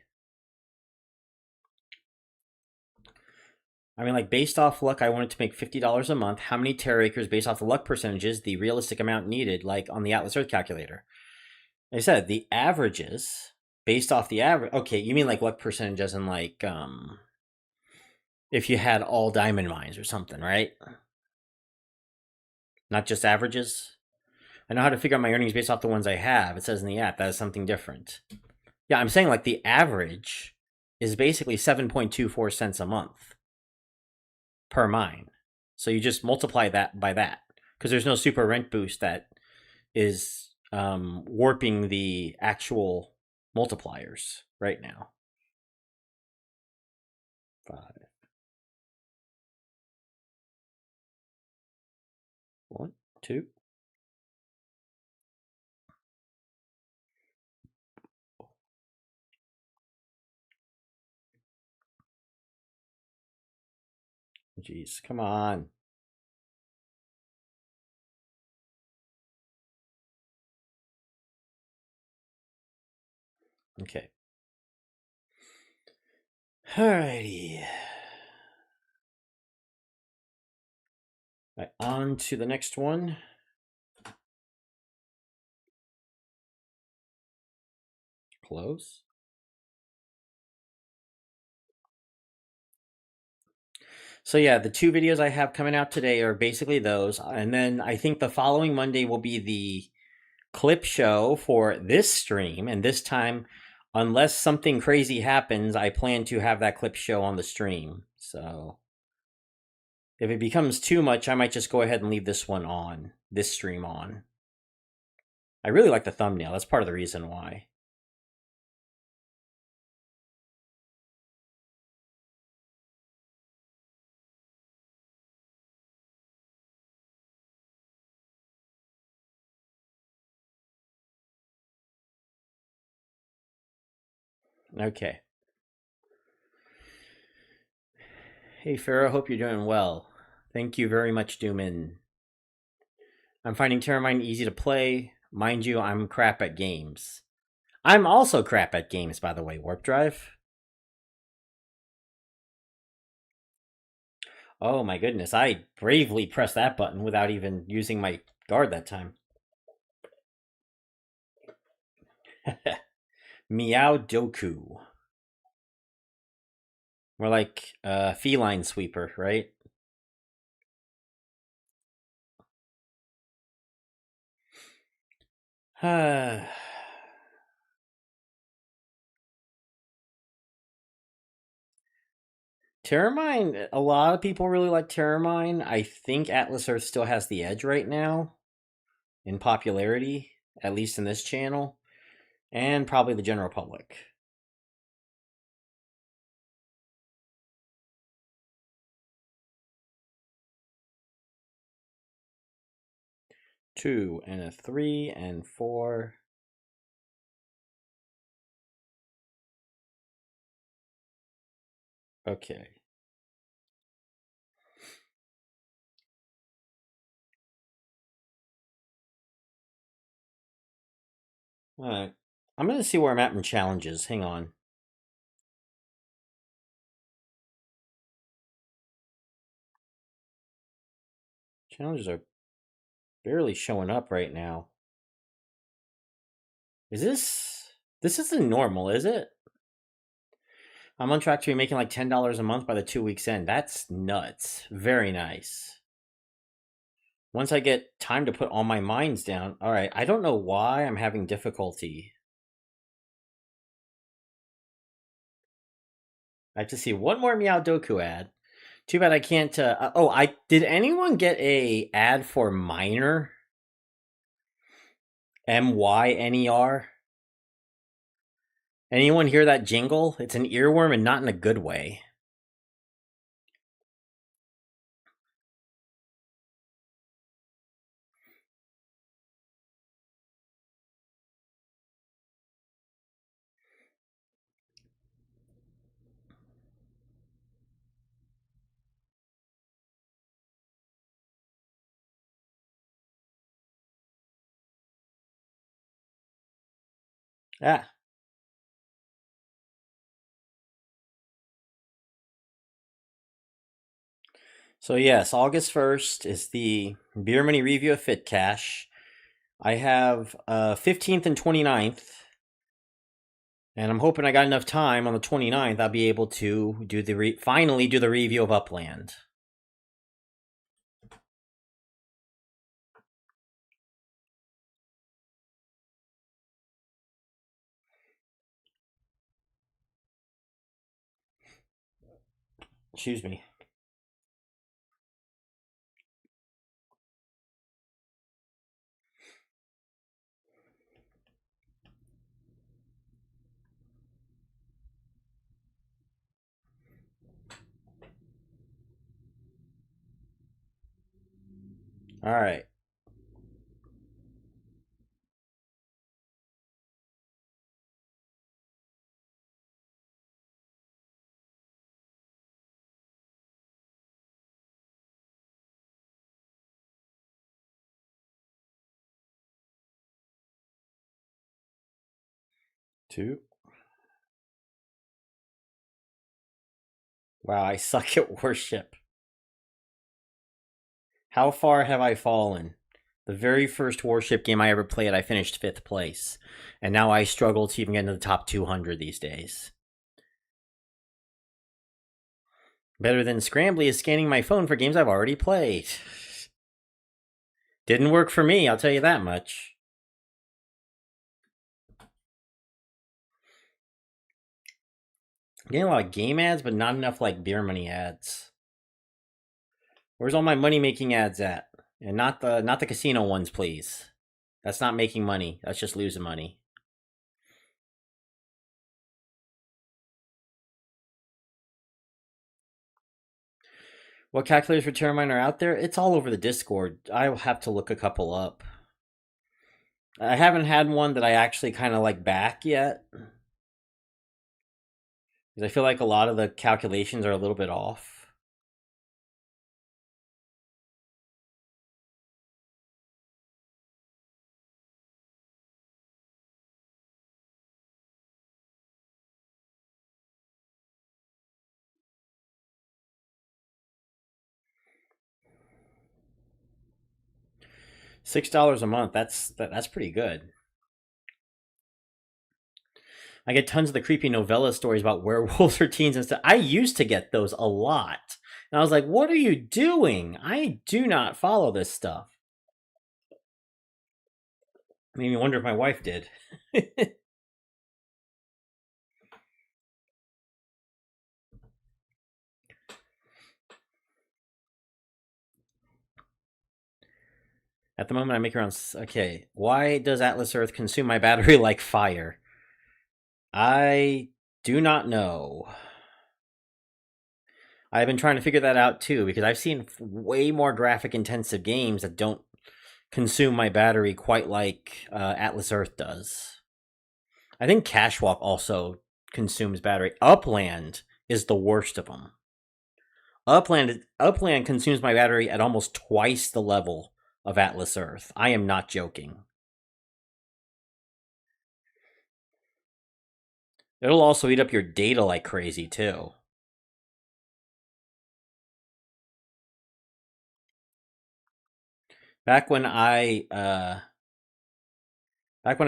I mean, like, based off luck, I wanted to make $50 a month. How many Terra acres based off the luck percentages, the realistic amount needed, like on the Atlas Earth calculator? Like I said, the averages based off the average. Okay, you mean like luck percentages and like if you had all diamond mines or something, right? Not just averages. I know how to figure out my earnings based off the ones I have. It says in the app that is something different. Yeah, I'm saying like the average is basically 7.24 cents a month per mine. So you just multiply that by that because there's no super rent boost that is warping the actual multipliers right now. 5, 1, 2. Jeez, come on. Okay. Alrighty. Right, on to the next one. Close. So yeah, the 2 videos I have coming out today are basically those. And then I think the following Monday will be the clip show for this stream. And this time, unless something crazy happens, I plan to have that clip show on the stream. So if it becomes too much, I might just go ahead and leave this one on, this stream on. I really like the thumbnail. That's part of the reason why. Okay. Hey, Farrah, hope you're doing well. Thank you very much, Doomin. I'm finding Terramine easy to play. Mind you, I'm crap at games. I'm also crap at games, by the way, Warp Drive. Oh my goodness, I bravely pressed that button without even using my guard that time. Meow Doku. More like feline sweeper, right? Terramine, a lot of people really like Terramine. I think Atlas Earth still has the edge right now in popularity, at least in this channel, and probably the general public. Two and a 3 and 4. Okay. All right. I'm going to see where I'm at in challenges. Hang on. Challenges are barely showing up right now. This isn't normal, is it? I'm on track to be making like $10 a month by the 2 weeks end. That's nuts. Very nice. Once I get time to put all my mines down. All right. I don't know why I'm having difficulty. I have to see one more Meow Doku ad. Too bad I can't. Did anyone get a ad for Miner? MYNER? Anyone hear that jingle? It's an earworm and not in a good way. Ah. So yes, August 1st is the Beer Money review of Fit Cash. I have 15th and 29th, and I'm hoping I got enough time on the 29th. I'll be able to do the finally do the review of Upland. Excuse me. All right. Two. Wow, I suck at Warship. How far have I fallen? The very first Warship game I ever played, I finished 5th place. And now I struggle to even get into the top 200 these days. Better than Scrambly is scanning my phone for games I've already played. Didn't work for me, I'll tell you that much. I'm getting a lot of game ads, but not enough like beer money ads. Where's all my money making ads at? And not the casino ones, please. That's not making money. That's just losing money. What calculators for Terramine are out there? It's all over the Discord. I'll have to look a couple up. I haven't had one that I actually kind of like back yet. Because I feel like a lot of the calculations are a little bit off. $6 a month. That's pretty good. I get tons of the creepy novella stories about werewolves or teens and stuff. I used to get those a lot. And I was like, what are you doing? I do not follow this stuff. Made me wonder if my wife did. At the moment, I make around. Okay, why does Atlas Earth consume my battery like fire? I do not know. I've been trying to figure that out too because I've seen way more graphic intensive games that don't consume my battery quite like Atlas Earth does. I think Cashwalk also consumes battery. Upland is the worst of them. Upland consumes my battery at almost twice the level of Atlas Earth. I am not joking. It'll also eat up your data like crazy too. Back when I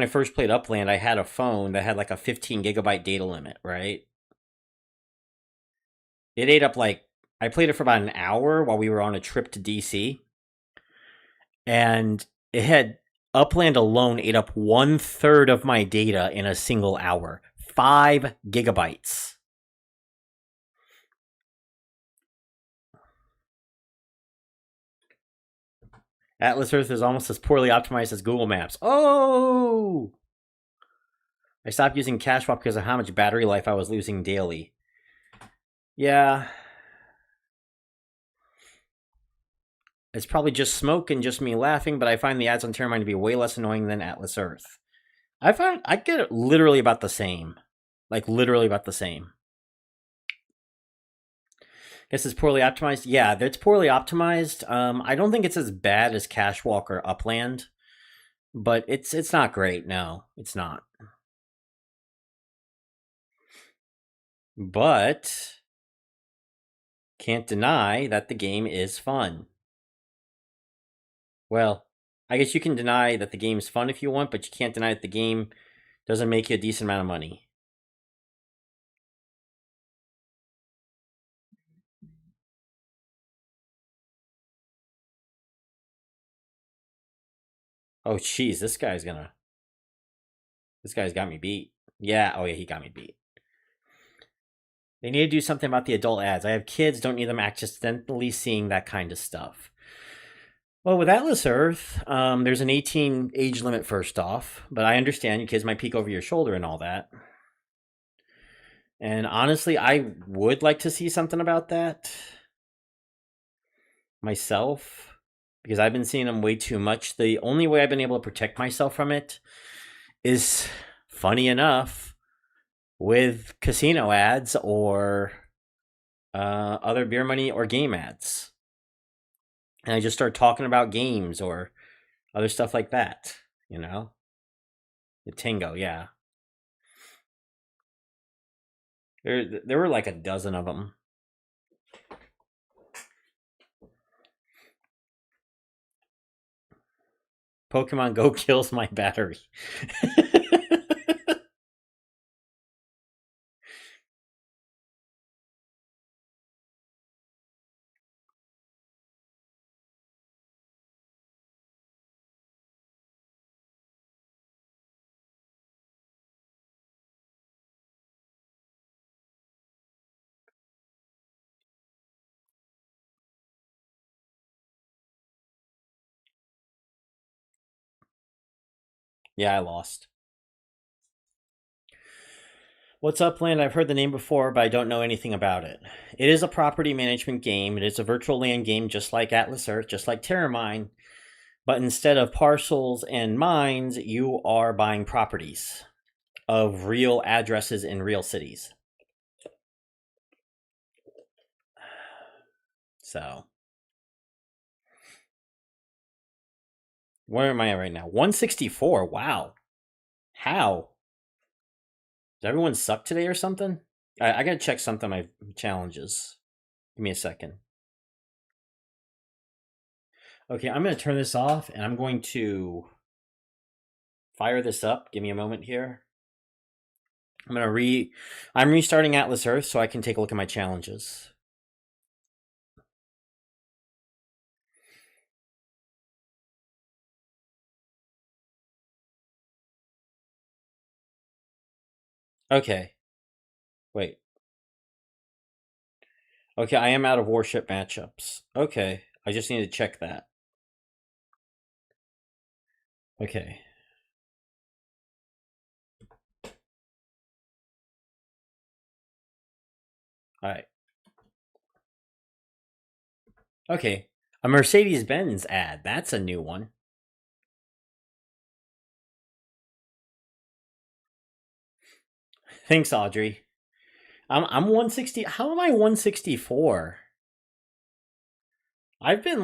first played Upland, I had a phone that had like a 15 gigabyte data limit, right? It ate up like I played it for about an hour while we were on a trip to DC, and it had Upland alone ate up 1/3 of my data in a single hour. 5 gigabytes. Atlas Earth is almost as poorly optimized as Google Maps. Oh! I stopped using cash swap because of how much battery life I was losing daily. Yeah. It's probably just smoke and just me laughing, but I find the ads on Terramine to be way less annoying than Atlas Earth. I get it literally about the same. Like, literally about the same. Guess it's poorly optimized. Yeah, it's poorly optimized. I don't think it's as bad as Cashwalk or Upland, but it's not great. No, it's not. But can't deny that the game is fun. Well, I guess you can deny that the game is fun if you want, but you can't deny that the game doesn't make you a decent amount of money. Oh, jeez, this guy's got me beat. Yeah, oh yeah, he got me beat. They need to do something about the adult ads. I have kids, don't need them accidentally seeing that kind of stuff. Well, with Atlas Earth, there's an 18 age limit first off, but I understand your kids might peek over your shoulder and all that. And honestly, I would like to see something about that myself because I've been seeing them way too much. The only way I've been able to protect myself from it is, funny enough, with casino ads or other beer money or game ads. And I just start talking about games or other stuff like that, you know? The Tingo, yeah. There were like a dozen of them. Pokemon Go kills my battery. Yeah, I lost. What's Upland? I've heard the name before, but I don't know anything about it. It is a property management game. It is a virtual land game just like Atlas Earth, just like Terramine. But instead of parcels and mines, you are buying properties of real addresses in real cities. So, where am I at right now? 164. Wow. How? Does everyone suck today or something? I gotta check something on my challenges. Give me a second. Okay, I'm gonna turn this off and I'm going to fire this up. Give me a moment here. I'm restarting Atlas Earth so I can take a look at my challenges. Okay. Wait. Okay, I am out of Warship matchups. Okay, I just need to check that. Okay. Alright. Okay. A Mercedes-Benz ad. That's a new one. Thanks, Audrey. I'm 160. How am I 164? I've been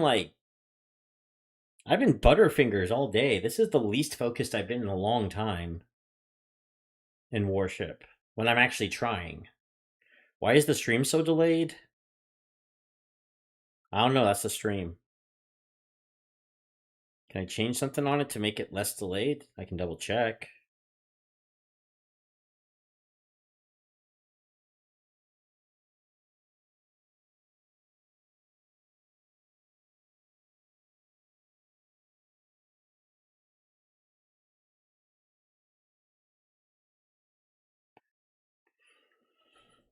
Butterfingers all day. This is the least focused I've been in a long time in Warship when I'm actually trying. Why is the stream so delayed? I don't know. That's the stream. Can I change something on it to make it less delayed? I can double check.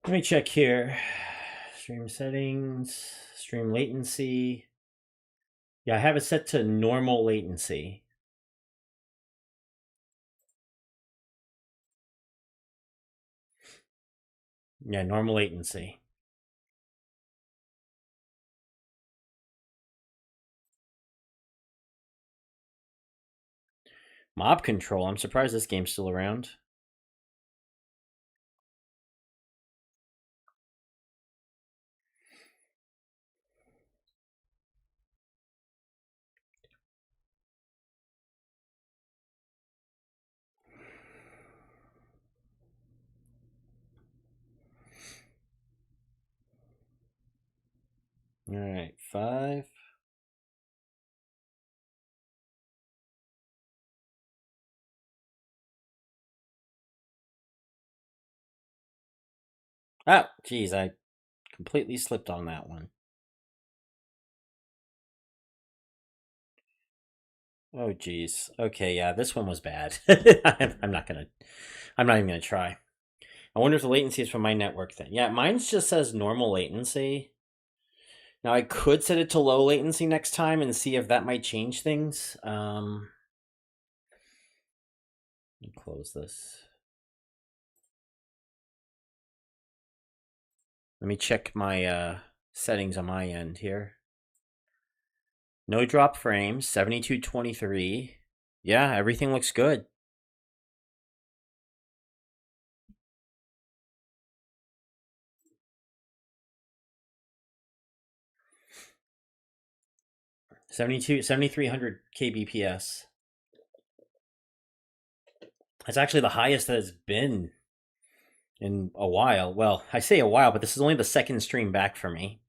Let me check here. Stream settings, stream latency. Yeah, I have it set to normal latency. Yeah, normal latency. Mob Control. I'm surprised this game's still around. All right, 5. Oh, geez, I completely slipped on that one. Oh, geez. Okay, yeah, this one was bad. I'm not even gonna try. I wonder if the latency is from my network then. Yeah, mine just says normal latency. Now I could set it to low latency next time and see if that might change things. Let me close this. Let me check my settings on my end here. No drop frames, 7223. Yeah, everything looks good. Seventy-two, 7300 kbps. That's actually the highest that it's been in a while. Well, I say a while, but this is only the second stream back for me.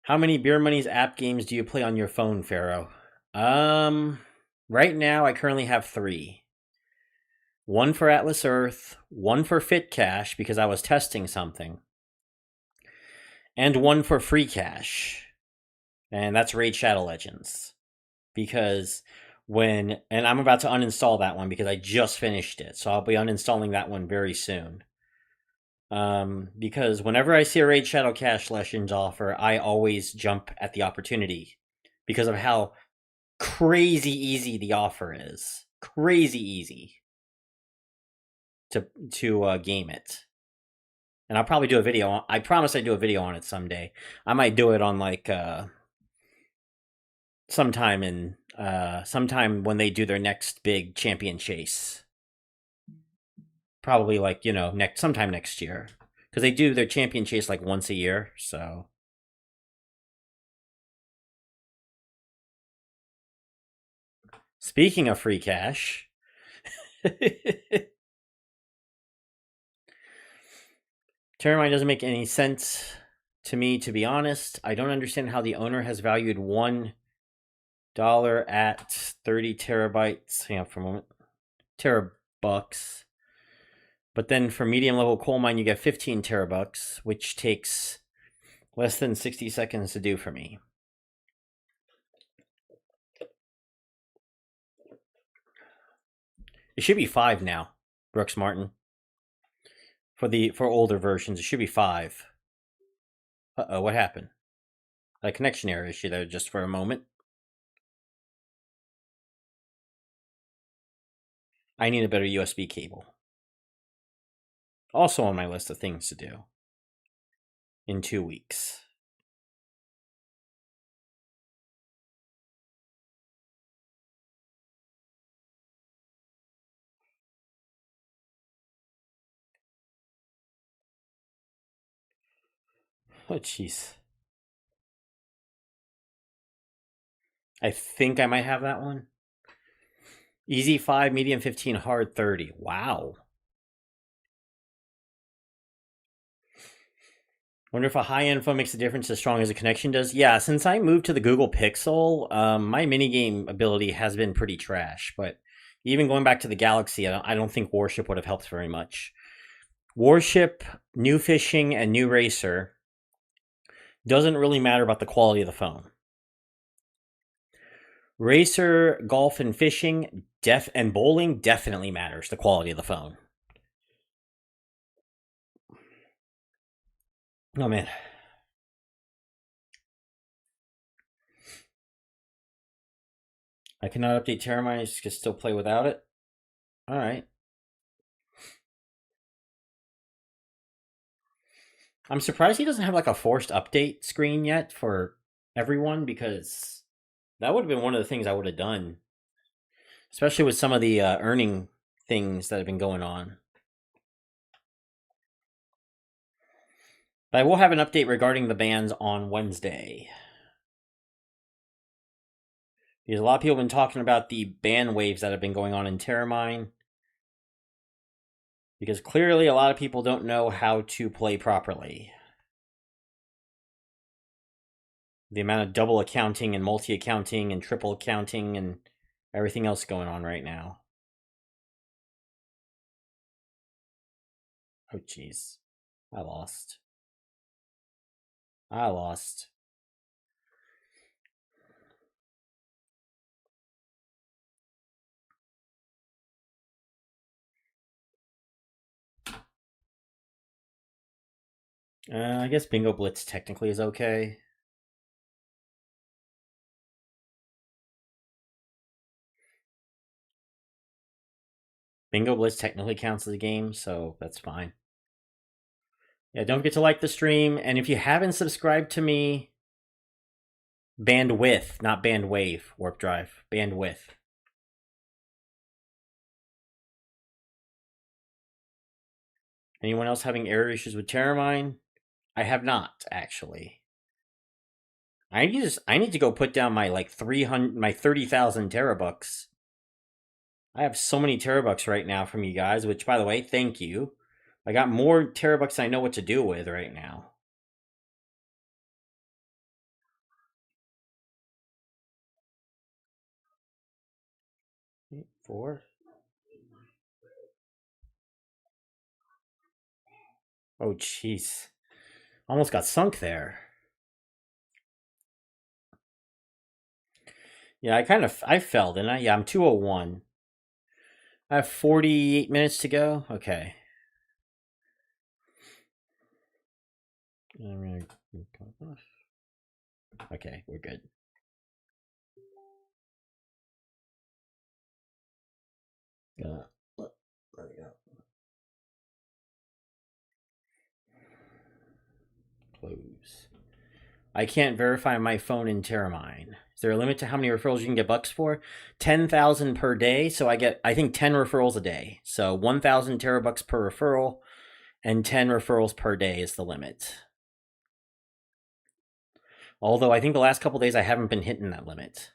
How many Beer Money's app games do you play on your phone, Pharaoh? Right now I currently have 3. One for Atlas Earth, one for Fit Cash because I was testing something, and one for Free Cash. And that's Raid Shadow Legends. Because and I'm about to uninstall that one because I just finished it. So I'll be uninstalling that one very soon. Because whenever I see a Raid Shadow Cash Legends offer, I always jump at the opportunity because of how crazy easy the offer is. Crazy easy to game it. And I'll probably do a video. I promise I do a video on it someday. I might do it on like sometime when they do their next big champion chase. Probably like, sometime next year. Because they do their champion chase like once a year, so. Speaking of free cash. Terramine doesn't make any sense to me, to be honest. I don't understand how the owner has valued $1 at 30 terabytes. Hang on for a moment. Terabucks. But then for medium level coal mine, you get 15 terabucks, which takes less than 60 seconds to do for me. It should be 5 now, Brooks Martin. For older versions, it should be 5. Uh-oh, what happened? A connection error issue there just for a moment. I need a better USB cable. Also on my list of things to do in 2 weeks. Oh, jeez. I think I might have that one. Easy 5, medium 15, hard 30. Wow. Wonder if a high-end phone makes a difference as strong as a connection does. Yeah, since I moved to the Google Pixel, my minigame ability has been pretty trash. But even going back to the Galaxy, I don't think Warship would have helped very much. Warship, New Fishing, and New Racer doesn't really matter about the quality of the phone. Racer, golf, and fishing, and bowling definitely matters. The quality of the phone. Oh man. I cannot update Terramine. I can still play without it. All right. I'm surprised he doesn't have like a forced update screen yet for everyone, because that would have been one of the things I would have done, especially with some of the earning things that have been going on. But I will have an update regarding the bans on Wednesday, because a lot of people have been talking about the ban waves that have been going on in Terramine, because clearly a lot of people don't know how to play properly. The amount of double accounting and multi accounting and triple accounting and everything else going on right now. Oh, jeez. I lost. I lost. I guess Bingo Blitz technically is okay. Bingo Blitz technically counts as a game, so that's fine. Yeah, don't forget to like the stream, and if you haven't subscribed to me, bandwidth, not bandwave, warp drive, bandwidth. Anyone else having error issues with Terramine? I have not, actually. I need to go put down my like 30,000 terabucks. I have so many terabucks right now from you guys, which, by the way, thank you. I got more terabucks than I know what to do with right now. Four. Oh, jeez. Almost got sunk there. Yeah, I fell, didn't I? Yeah, I'm 201. I have 48 minutes to go. Okay. Okay, we're good. There we go. Close. I can't verify my phone in Terramine. Is there a limit to how many referrals you can get bucks for? 10,000 per day. So I think 10 referrals a day. So 1,000 terabucks per referral, and 10 referrals per day is the limit. Although I think the last couple days I haven't been hitting that limit.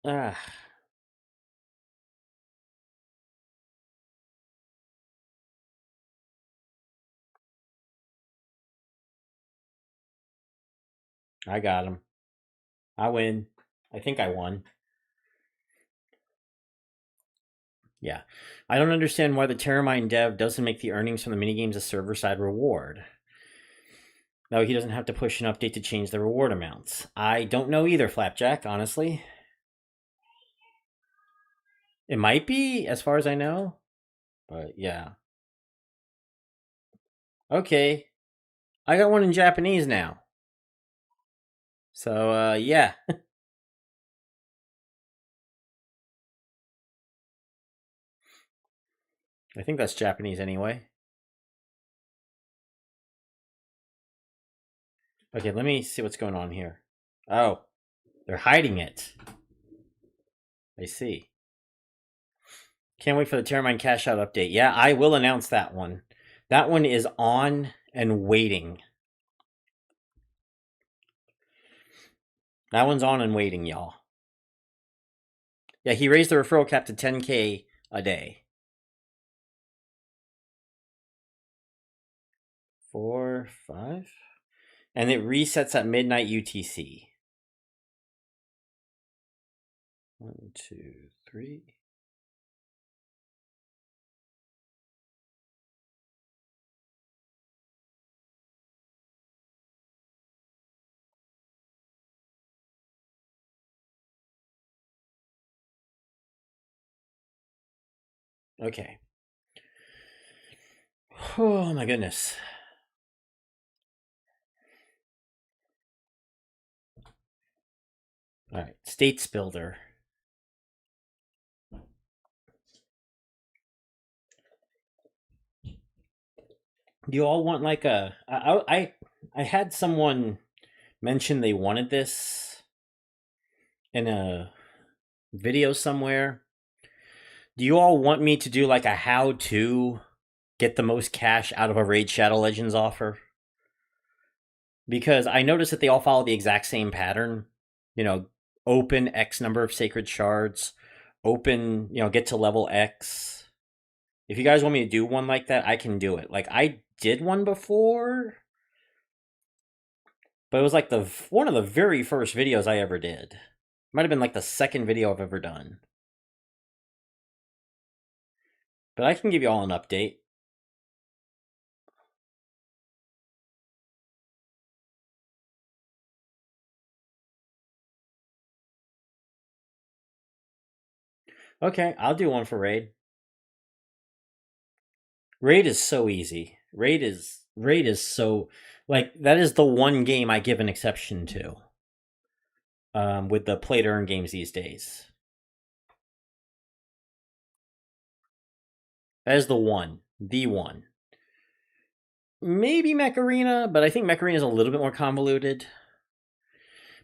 Ah. I got him. I win. I think I won. Yeah. I don't understand why the Terramine dev doesn't make the earnings from the minigames a server-side reward. No, he doesn't have to push an update to change the reward amounts. I don't know either, Flapjack, honestly. It might be, as far as I know. But yeah. Okay. I got one in Japanese now. So yeah. I think that's Japanese anyway. Okay, let me see what's going on here. Oh, they're hiding it. I see. Can't wait for the Terramine cash out update. Yeah, I will announce that one. That one is on and waiting. That one's on and waiting, y'all. Yeah, he raised the referral cap to 10K a day. 4, 5. And it resets at midnight UTC. 1, 2, 3. Okay. Oh my goodness. All right, States Builder. Do you all want like a? I had someone mention they wanted this in a video somewhere. Do you all want me to do like a how to get the most cash out of a Raid Shadow Legends offer? Because I noticed that they all follow the exact same pattern. You know, open X number of sacred shards, open, get to level X. If you guys want me to do one like that, I can do it. Like I did one before, but it was like the one of the very first videos I ever did. Might have been like the second video I've ever done. But I can give you all an update. Okay, I'll do one for Raid. Raid is so easy. Raid is so like that is the one game I give an exception to. With the play to earn games these days. That is the one. The one. Maybe Mech Arena, but I think Mech Arena is a little bit more convoluted.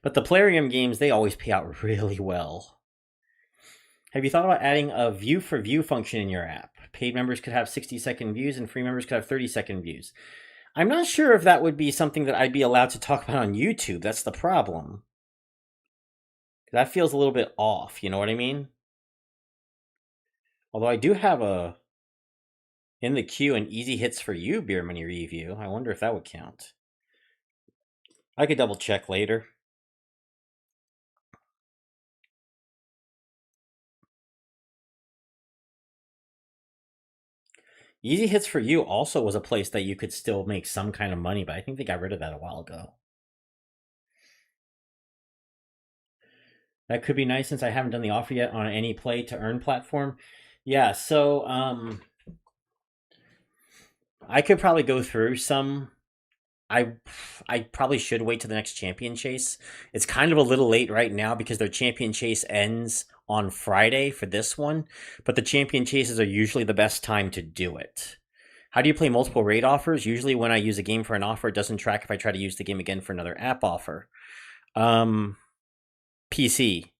But the Plarium games, they always pay out really well. Have you thought about adding a view for view function in your app? Paid members could have 60-second views and free members could have 30-second views. I'm not sure if that would be something that I'd be allowed to talk about on YouTube. That's the problem. That feels a little bit off, you know what I mean? Although I do have a in the queue an easy hits for you beer money review. I wonder if that would count. I could double check later. Easy hits for you also was a place that you could still make some kind of money, but I think they got rid of that a while ago. That could be nice since I haven't done the offer yet on any play to earn platform. Yeah, so I could probably go through some. I probably should wait to the next champion chase. It's kind of a little late right now because their champion chase ends on Friday for this one, but the champion chases are usually the best time to do it. How do you play multiple raid offers? Usually when I use a game for an offer, it doesn't track if I try to use the game again for another app offer. PC.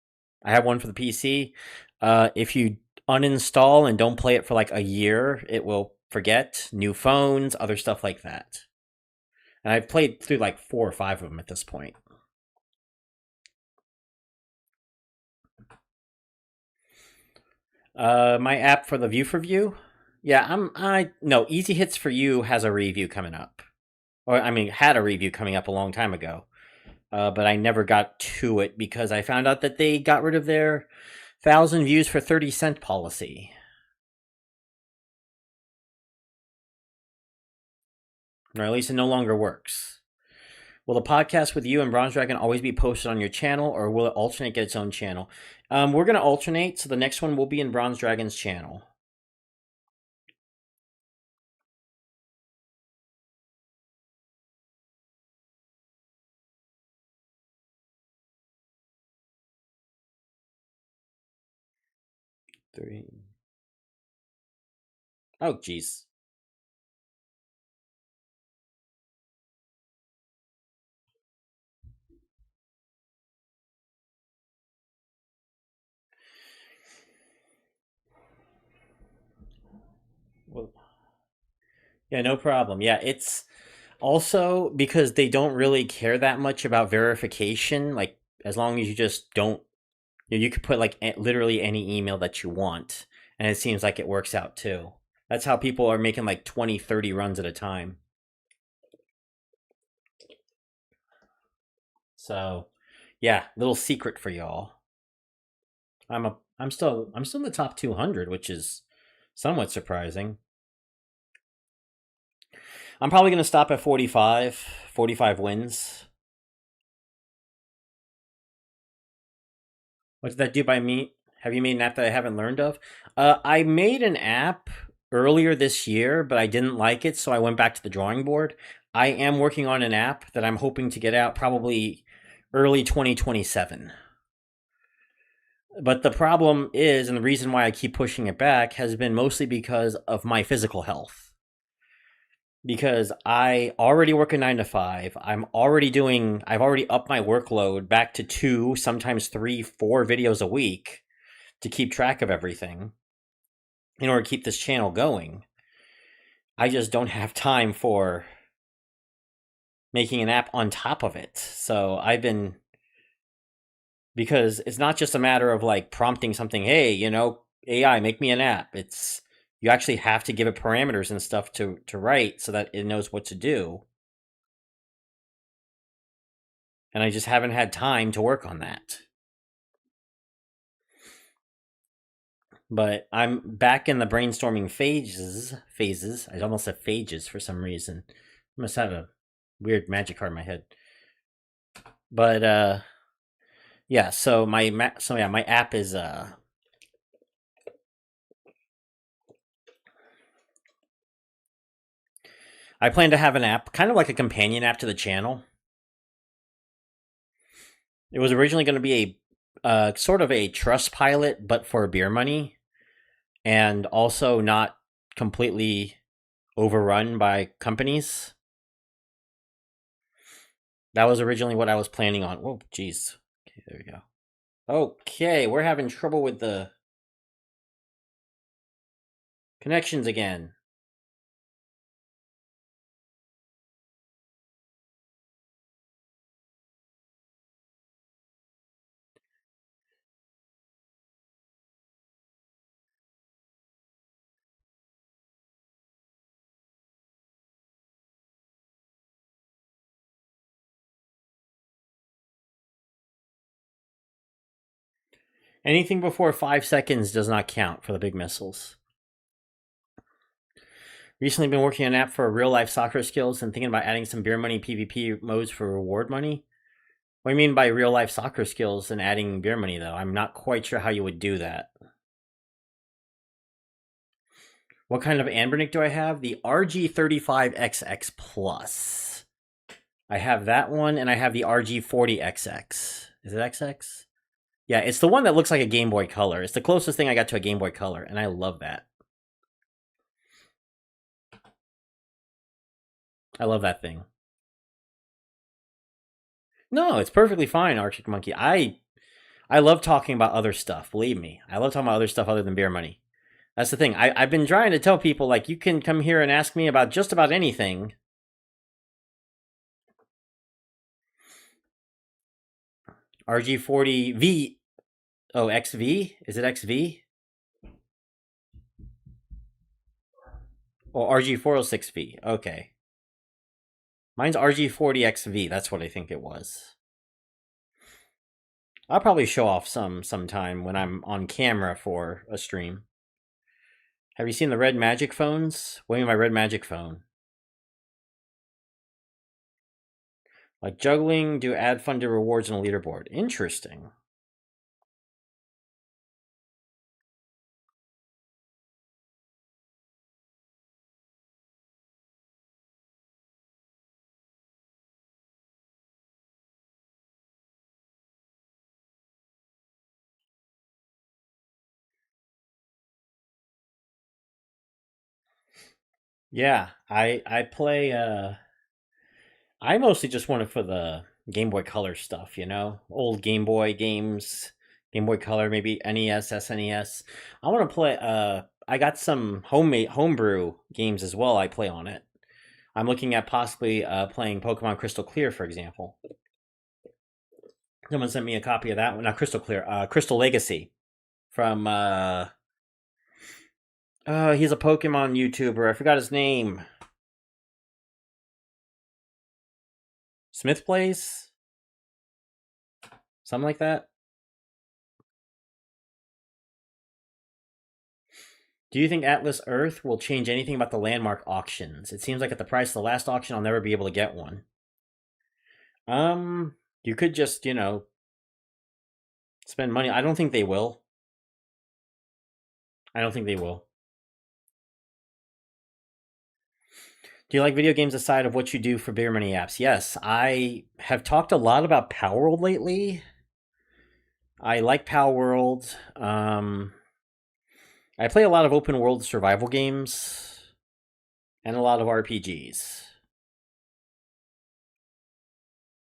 I have one for the PC. If you uninstall and don't play it for like a year, it will forget new phones, other stuff like that. And I've played through like 4 or 5 of them at this point. My app for the view for view. Yeah, no, Easy Hits for You has a review coming up. Or I mean, had a review coming up a long time ago. But I never got to it because I found out that they got rid of their 1,000 views for 30-cent policy. Or at least it no longer works. Will the podcast with you and Bronze Dragon always be posted on your channel, or will it alternate, get its own channel? We're going to alternate, so the next one will be in Bronze Dragon's channel. Three. Oh, jeez. Well, yeah, no problem. Yeah, it's also because they don't really care that much about verification. Like, as long as you just don't, you could put like literally any email that you want, and it seems like it works out too. That's how people are making like 20, 30 runs at a time. So, yeah, little secret for y'all. I'm still in the top 200, which is somewhat surprising. I'm probably going to stop at 45 wins. What did that do by me? Have you made an app that I haven't learned of? I made an app earlier this year, but I didn't like it, so I went back to the drawing board. I am working on an app that I'm hoping to get out probably early 2027. But the problem is, and the reason why I keep pushing it back has been mostly because of my physical health. Because I already work a 9 to 5. I've already upped my workload back to 2, sometimes 3, 4 videos a week to keep track of everything in order to keep this channel going. I just don't have time for making an app on top of it. So because it's not just a matter of like prompting something, hey, AI, make me an app. You actually have to give it parameters and stuff to write so that it knows what to do. And I just haven't had time to work on that. But I'm back in the brainstorming phases. I almost said phages for some reason. I must have a weird magic card in my head. But yeah, so my app is I plan to have an app, kind of like a companion app to the channel. It was originally going to be a sort of a trust pilot, but for beer money, and also not completely overrun by companies. That was originally what I was planning on. Whoa, jeez. Okay, there we go. Okay, we're having trouble with the connections again. Anything before 5 seconds does not count for the big missiles. Recently been working on an app for real life soccer skills and thinking about adding some beer money PvP modes for reward money. What do you mean by real life soccer skills and adding beer money, though? I'm not quite sure how you would do that. What kind of Anbernic do I have? The RG35XX Plus. I have that one, and I have the RG40XX. Is it XX? Yeah, it's the one that looks like a Game Boy Color. It's the closest thing I got to a Game Boy Color, and I love that. I love that thing. No, it's perfectly fine, Arctic Monkey. I love talking about other stuff. Believe me, I love talking about other stuff other than beer money. That's the thing. I've been trying to tell people, like, you can come here and ask me about just about anything. RG40V. Oh, XV? Is it XV? Or RG406V? Okay. Mine's RG40XV. That's what I think it was. I'll probably show off sometime when I'm on camera for a stream. Have you seen the red magic phones? What do you mean by red magic phone? Like juggling, do ad funded rewards on a leaderboard. Interesting. Yeah, I play I mostly just want it for the Game Boy Color stuff, Old Game Boy games, Game Boy Color, maybe NES, SNES. I want to play I got some homebrew games as well I play on it. I'm looking at possibly playing Pokemon Crystal Clear, for example. Someone sent me a copy of that one. Not Crystal Clear, Crystal Legacy from he's a Pokemon YouTuber. I forgot his name. Smith Plays? Something like that. Do you think Atlas Earth will change anything about the landmark auctions? It seems like at the price of the last auction, I'll never be able to get one. You could just, spend money. I don't think they will. I don't think they will. Do you like video games aside of what you do for bigger money apps? Yes, I have talked a lot about Power World lately. I like Power World. I play a lot of open world survival games and a lot of RPGs.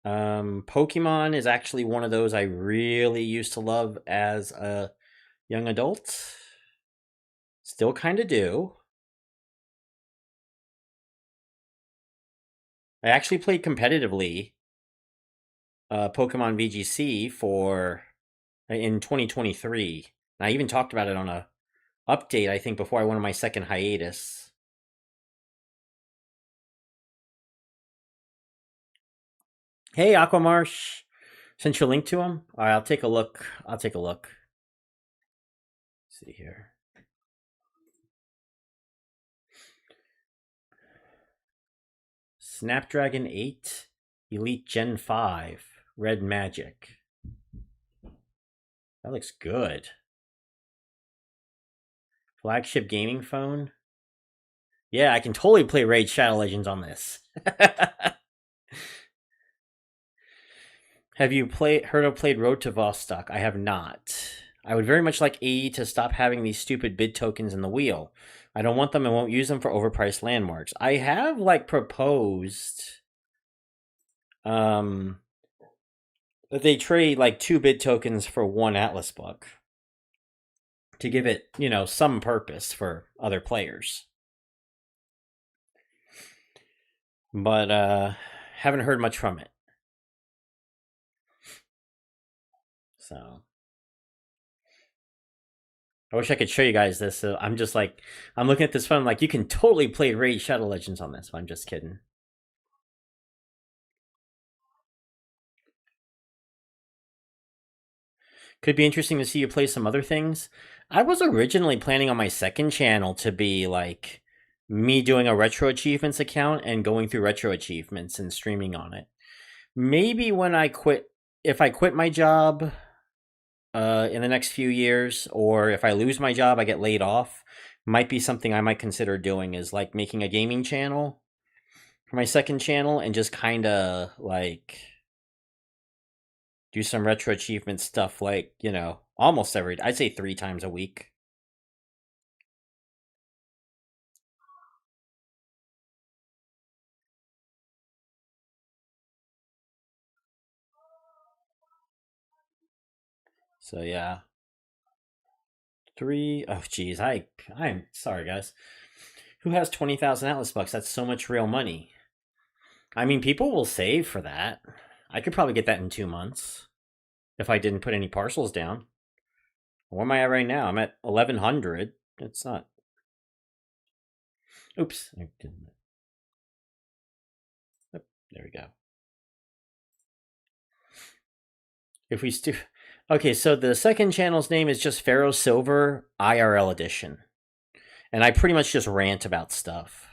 Pokemon is actually one of those I really used to love as a young adult. Still kind of do. I actually played competitively Pokemon VGC for in 2023. And I even talked about it on a update, I think, before I went on my second hiatus. Hey, Aquamarsh. Sent you a link to him? All right, I'll take a look. Let's see here. Snapdragon 8, Elite Gen 5, Red Magic. That looks good. Flagship gaming phone. Yeah, I can totally play Raid Shadow Legends on this. Have you played Road to Vostok? I have not. I would very much like AE to stop having these stupid bid tokens in the wheel. I don't want them and won't use them for overpriced landmarks. I have proposed that they trade 2 bid tokens for 1 Atlas book to give it, some purpose for other players. But haven't heard much from it. So I wish I could show you guys this. So I'm just I'm looking at this phone you can totally play Raid Shadow Legends on this. I'm just kidding. Could be interesting to see you play some other things. I was originally planning on my second channel to be me doing a retro achievements account and going through retro achievements and streaming on it. Maybe when I quit, if I quit my job in the next few years, or if I lose my job, I get laid off, might be something I might consider doing is making a gaming channel for my second channel and just kind of do some retro achievement stuff almost I'd say 3 times a week. So yeah. 3, oh geez, I'm sorry guys. Who has 20,000 Atlas bucks? That's so much real money. I mean, people will save for that. I could probably get that in 2 months if I didn't put any parcels down. Where am I at right now? I'm at 1,100. It's not. Oops. I didn't. Oh, there we go. If we still. Okay, so the second channel's name is just Pharaoh Silver IRL Edition. And I pretty much just rant about stuff.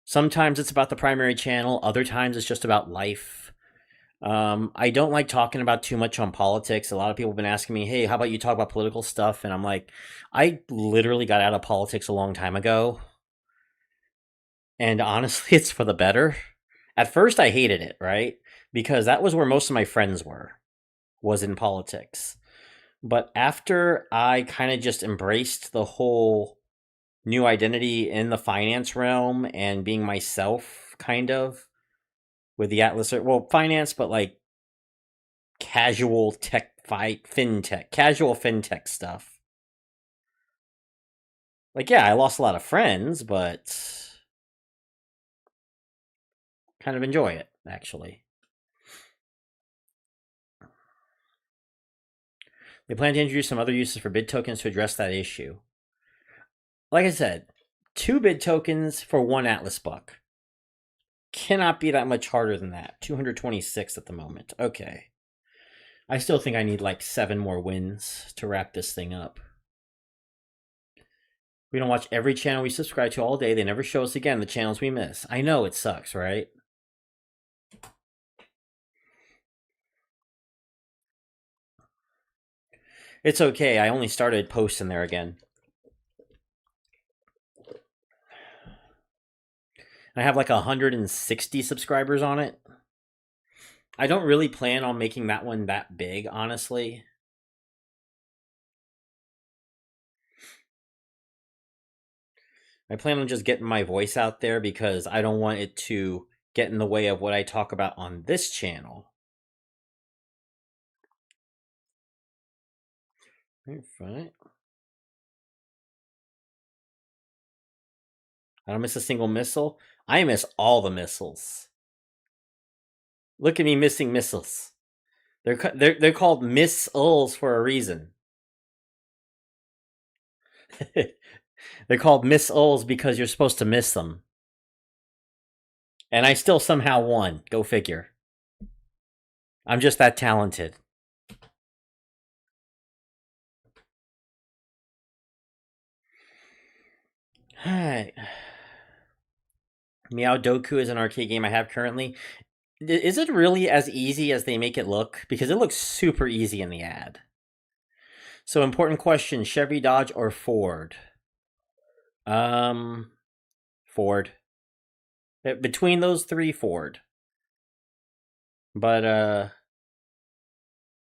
Sometimes it's about the primary channel, other times it's just about life. I don't like talking about too much on politics. A lot of people have been asking me, hey, how about you talk about political stuff? And I'm like, I literally got out of politics a long time ago. And honestly, it's for the better. At first, I hated it, right? Because that was where most of my friends was in politics. But after I kind of just embraced the whole new identity in the finance realm and being myself, kind of, with the Atlas, well, finance, but casual casual fintech stuff. Yeah, I lost a lot of friends, but kind of enjoy it, actually. They plan to introduce some other uses for bid tokens to address that issue. Like I said, 2 bid tokens for 1 Atlas buck. Cannot be that much harder than that. 226 at the moment. Okay. I still think I need 7 more wins to wrap this thing up. We don't watch every channel we subscribe to all day. They never show us again the channels we miss. I know it sucks, right? It's okay. I only started posting there again. I have like 160 subscribers on it. I don't really plan on making that one that big, honestly. I plan on just getting my voice out there because I don't want it to get in the way of what I talk about on this channel. Right. I don't miss a single missile. I miss all the missiles. Look at me missing missiles. They're called missiles for a reason. They're called missiles because you're supposed to miss them. And I still somehow won. Go figure. I'm just that talented. Alright. Meow Doku is an arcade game I have currently. Is it really as easy as they make it look? Because it looks super easy in the ad. So, important question: Chevy, Dodge, or Ford? Ford. Between those three, Ford. But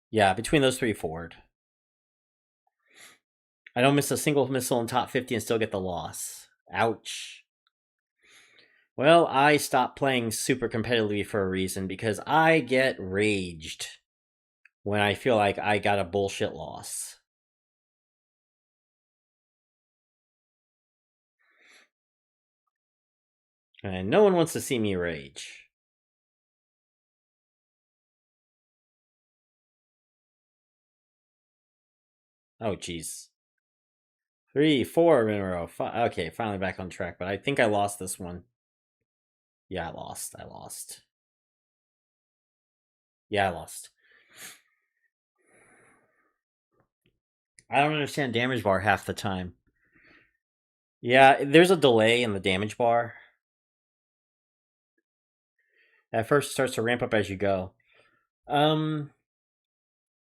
yeah, between those three, Ford. I don't miss a single missile in top 50 and still get the loss. Ouch. Well, I stopped playing super competitively for a reason because I get raged when I feel like I got a bullshit loss. And no one wants to see me rage. Oh, jeez. 3, 4 in a row. Okay, finally back on track, but I think I lost this one. Yeah, I lost. Yeah, I lost. I don't understand damage bar half the time. Yeah, there's a delay in the damage bar. At first, it starts to ramp up as you go.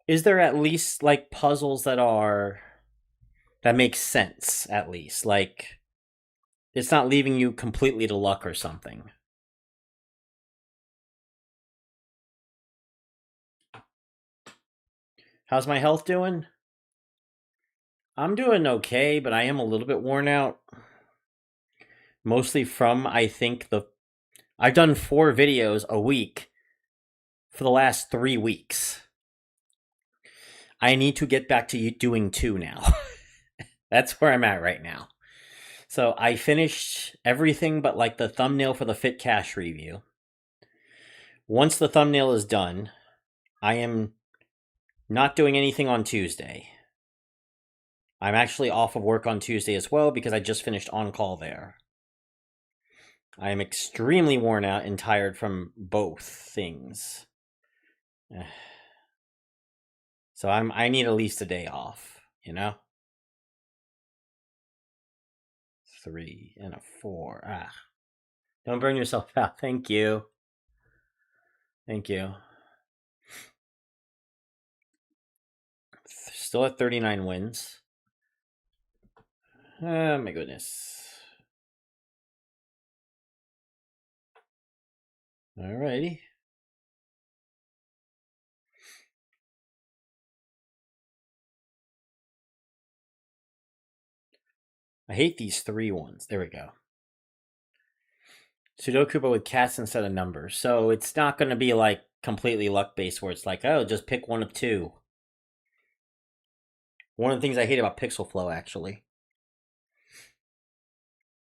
Is there at least like puzzles that make sense? At least like it's not leaving you completely to luck or something. How's my health doing? I'm doing okay, but I am a little bit worn out. Mostly from, I think, I've done 4 videos a week for the last 3 weeks. I need to get back to doing 2 now. That's where I'm at right now. So I finished everything but like the thumbnail for the Fit Cash review. Once the thumbnail is done, I am not doing anything on Tuesday. I'm actually off of work on Tuesday as well because I just finished On Call there. I am extremely worn out and tired from both things. So I need at least a day off, you know? 3 and a 4. Don't burn yourself out. Thank you. Thank you. Still at 39 wins. Oh my goodness. Alrighty. I hate these 3 ones. There we go. Sudoku, but with cats instead of numbers. So it's not going to be like completely luck based where it's like, oh, just pick one of 2. One of the things I hate about Pixel Flow actually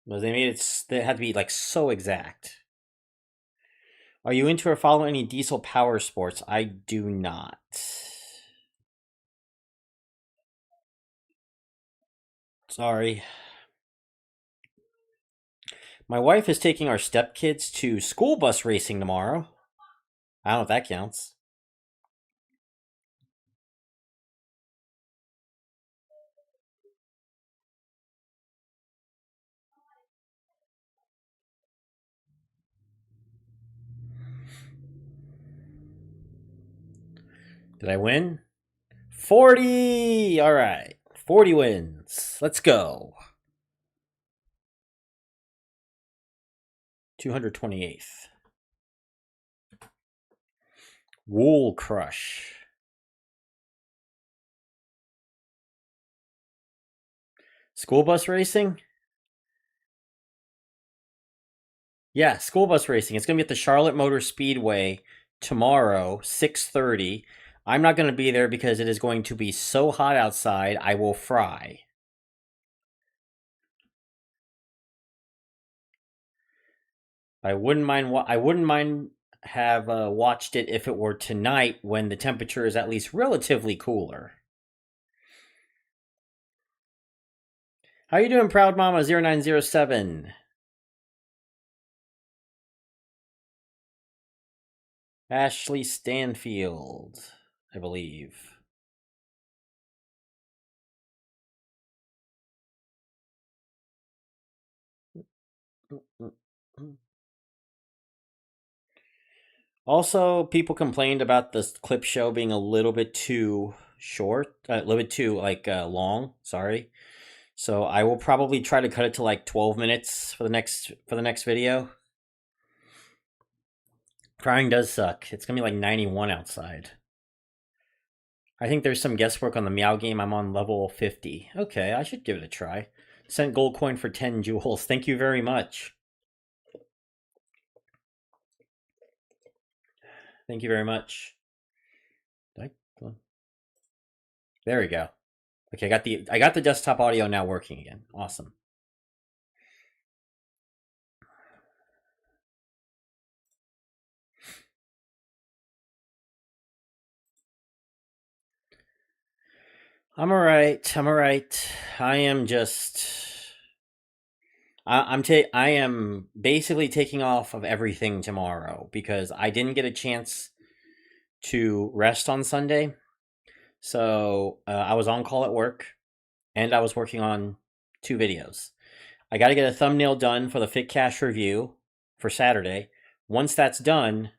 was they had to be like so exact. Are you into or follow any diesel power sports? I do not. Sorry. My wife is taking our stepkids to school bus racing tomorrow. I don't know if that counts. Did I win? 40! Alright. 40 wins. Let's go. 228th. Wool Crush. School bus racing? Yeah, school bus racing. It's going to be at the Charlotte Motor Speedway tomorrow, 6:30. I'm not going to be there because it is going to be so hot outside, I will fry. I wouldn't mind have watched it if it were tonight when the temperature is at least relatively cooler. How you doing, Proud Mama 0907? Ashley Stanfield, I believe. Also, people complained about this clip show being a little bit too short, a little bit too long. Sorry. So I will probably try to cut it to like 12 minutes for the next video. Crying does suck. It's gonna be like 91 outside. I think there's some guesswork on the Meow game. I'm on level 50. Okay, I should give it a try. Sent gold coin for 10 jewels. Thank you very much. Thank you very much. There we go. Okay, I got the desktop audio now working again. Awesome. I'm alright. I am just I am basically taking off of everything tomorrow because I didn't get a chance to rest on Sunday. So I was on call at work, and I was working on 2 videos. I got to get a thumbnail done for the Fit Cash review for Saturday. Once that's done,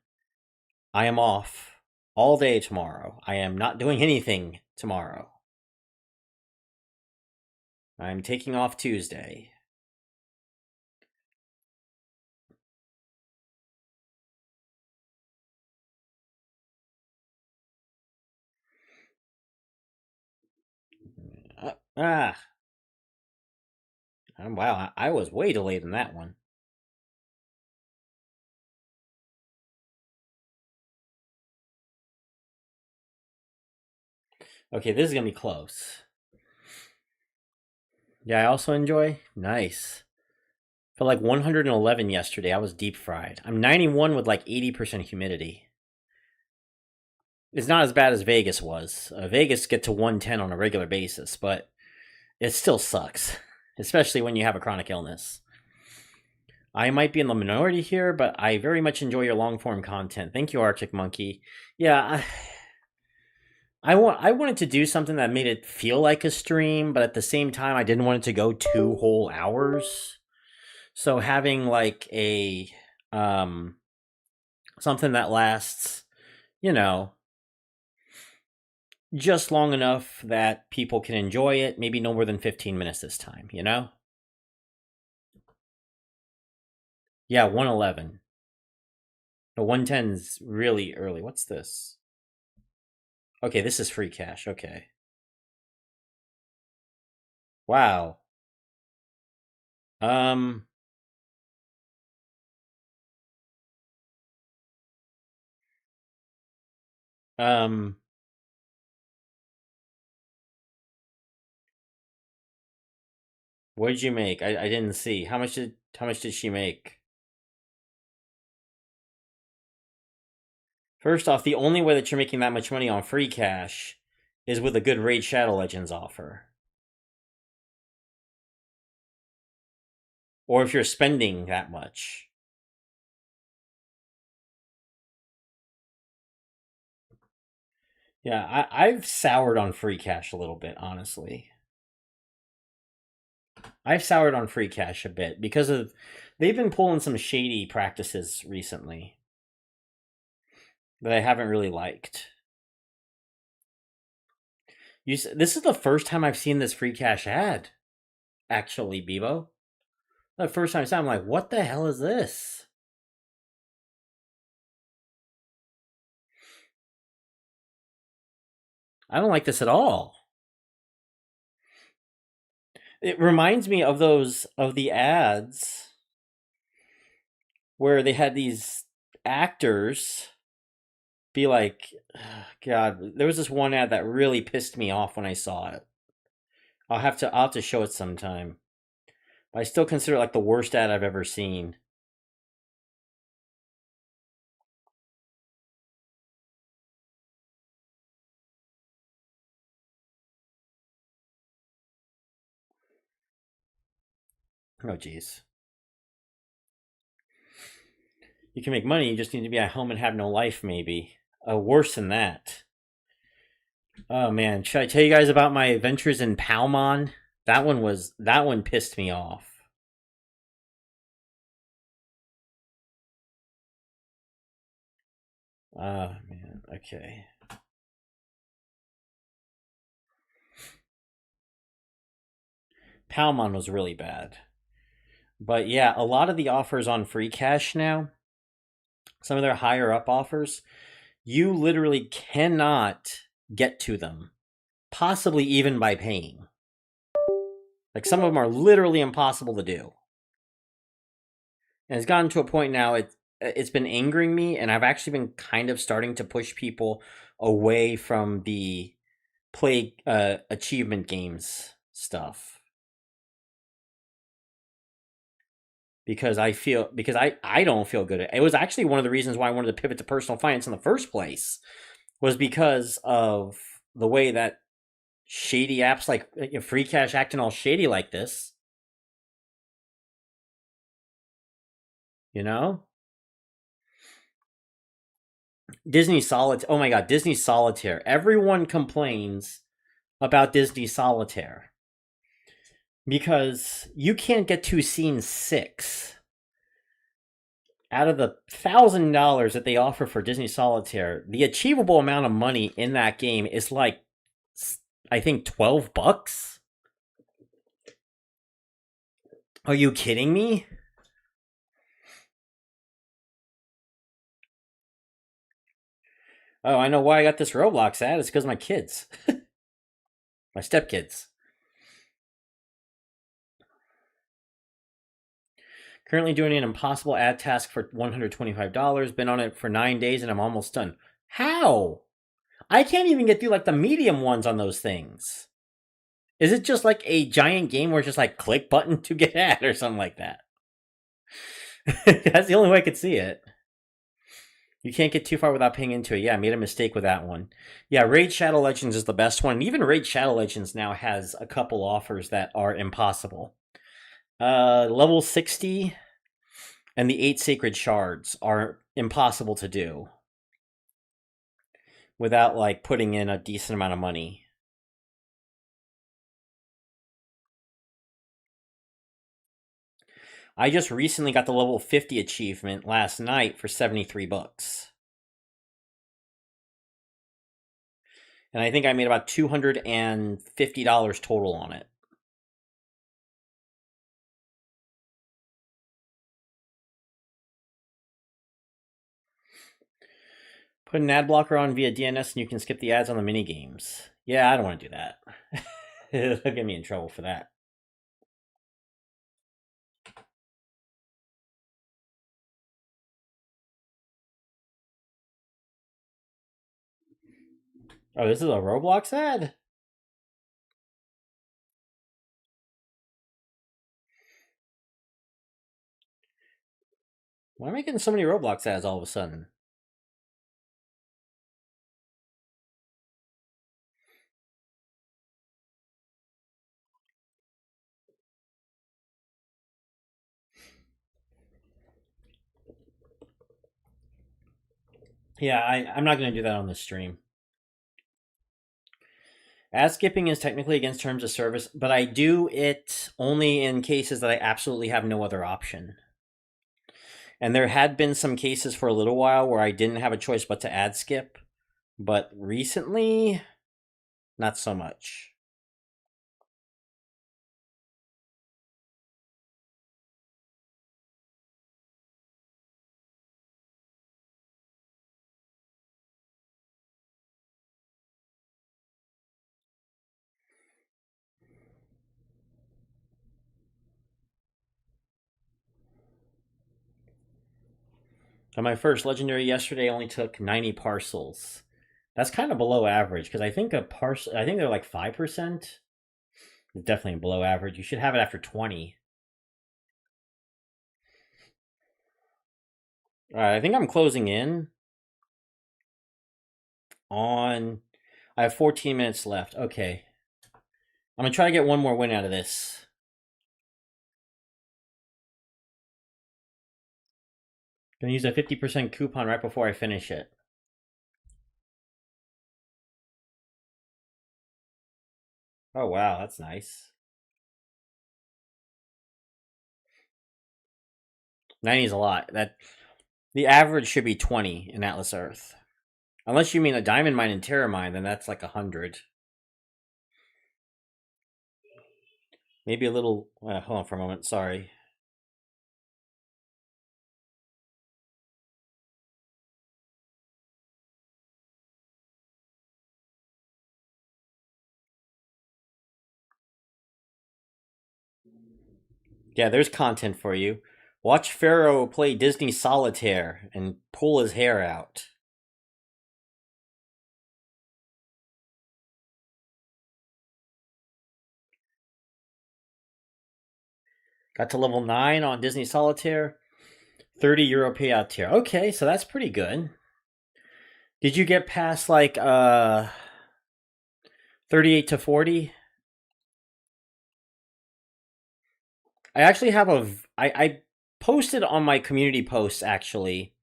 I am off all day tomorrow. I am not doing anything tomorrow. I'm taking off Tuesday. Wow, I was way delayed in that one. Okay, this is gonna be close. Yeah, I also enjoy. Nice. For like 111 yesterday, I was deep fried. I'm 91 with like 80% humidity. It's not as bad as Vegas was. Vegas get to 110 on a regular basis, but it still sucks, especially when you have a chronic illness. I might be in the minority here, but I very much enjoy your long form content. Thank you, Arctic Monkey. Yeah, I wanted to do something that made it feel like a stream, but at the same time, I didn't want it to go 2 whole hours. So having like a something that lasts, you know, just long enough that people can enjoy it, maybe no more than 15 minutes this time, you know? Yeah, 111. The 110's really early. What's this? Okay, this is free cash. Okay. Wow. Um um what did you make? I didn't see. How much did she make? First off, the only way that you're making that much money on free cash is with a good Raid Shadow Legends offer. Or if you're spending that much. Yeah, I've soured on free cash a little bit, honestly. I've soured on free cash a bit because of they've been pulling some shady practices recently that I haven't really liked. This is the first time I've seen this free cash ad, actually, Bebo. The first time I saw it, I'm like, what the hell is this? I don't like this at all. It reminds me of the ads where they had these actors be like, God, there was this one ad that really pissed me off when I saw it. I'll have to show it sometime. But I still consider it like the worst ad I've ever seen. Oh, jeez. You can make money, you just need to be at home and have no life, maybe. Worse than that. Oh man, should I tell you guys about my adventures in Palmon? That one pissed me off. Oh man, okay. Palmon was really bad. But yeah, a lot of the offers on free cash now, some of their higher up offers, you literally cannot get to them, possibly even by paying. Like some of them are literally impossible to do. And it's gotten to a point now it's been angering me, and I've actually been kind of starting to push people away from the play achievement games stuff. Because I don't feel good at it. It was actually one of the reasons why I wanted to pivot to personal finance in the first place, was because of the way that shady apps like free cash acting all shady like this. You know, Disney Solitaire. Oh my god, Disney Solitaire. Everyone complains about Disney Solitaire because you can't get to scene 6 out of the $1,000 that they offer for Disney Solitaire. The achievable amount of money in that game is like, I think, $12. Are you kidding me? Oh, I know why I got this Roblox ad. It's because my kids, my stepkids. Currently doing an impossible ad task for $125. Been on it for 9 days and I'm almost done. How? I can't even get through like the medium ones on those things. Is it just like a giant game where it's just like click button to get ad or something like that? That's the only way I could see it. You can't get too far without paying into it. Yeah, I made a mistake with that one. Yeah, Raid Shadow Legends is the best one. Even Raid Shadow Legends now has a couple offers that are impossible. Level 60 and the 8 Sacred Shards are impossible to do without like putting in a decent amount of money. I just recently got the level 50 achievement last night for $73. And I think I made about $250 total on it. Put an ad blocker on via DNS and you can skip the ads on the mini games. Yeah, I don't want to do that. They'll get me in trouble for that. Oh, this is a Roblox ad? Why am I getting so many Roblox ads all of a sudden? Yeah, I'm not going to do that on this stream. Ad skipping is technically against terms of service, but I do it only in cases that I absolutely have no other option. And there had been some cases for a little while where I didn't have a choice but to ad skip, but recently, not so much. On my first legendary yesterday, I only took 90 parcels. That's kind of below average because I think I think they're like 5%. It's definitely below average. You should have it after 20. All right, I think I'm closing in on. I have 14 minutes left. Okay. I'm going to try to get one more win out of this. I'm going to use a 50% coupon right before I finish it. Oh, wow. That's nice. 90 is a lot. The average should be 20 in Atlas Earth. Unless you mean a diamond mine and Terramine, then that's like 100. Maybe a little. Hold on for a moment. Sorry. Yeah, there's content for you. Watch Pharaoh play Disney Solitaire and pull his hair out. Got to level 9 on Disney Solitaire. €30 payout tier. Okay, so that's pretty good. Did you get past like 38 to 40? I actually have I posted on my community posts actually.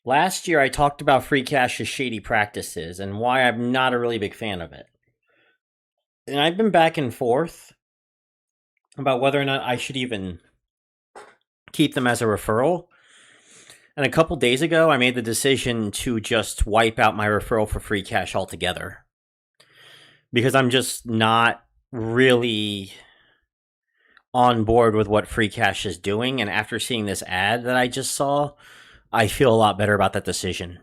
Last year I talked about free cash's shady practices and why I'm not a really big fan of it. And I've been back and forth about whether or not I should even keep them as a referral. And a couple days ago, I made the decision to just wipe out my referral for free cash altogether. Because I'm just not really on board with what free cash is doing. And after seeing this ad that I just saw, I feel a lot better about that decision.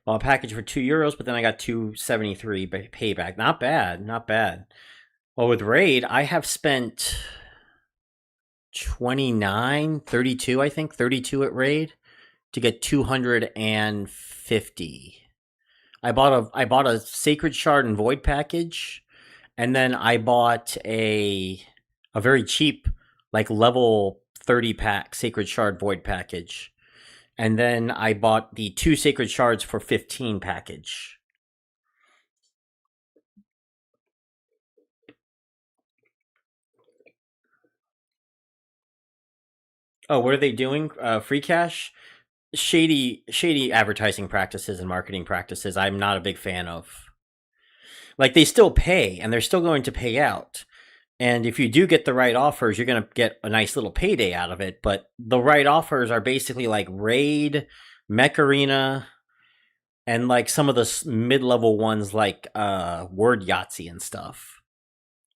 Well, a package for €2, but then I got 273 payback. Not bad, not bad. Well, with Raid, I have spent 29, 32, I think, 32 at Raid to get 250. I bought a Sacred Shard and Void package, and then I bought a very cheap like level 30 pack Sacred Shard Void package. And then I bought the 2 Sacred Shards for 15 package. Oh, what are they doing? Free cash? Shady advertising practices and marketing practices I'm not a big fan of. Like, they still pay, and they're still going to pay out. And if you do get the right offers, you're going to get a nice little payday out of it. But the right offers are basically like Raid, Mech Arena, and like some of the mid-level ones like Word Yahtzee and stuff.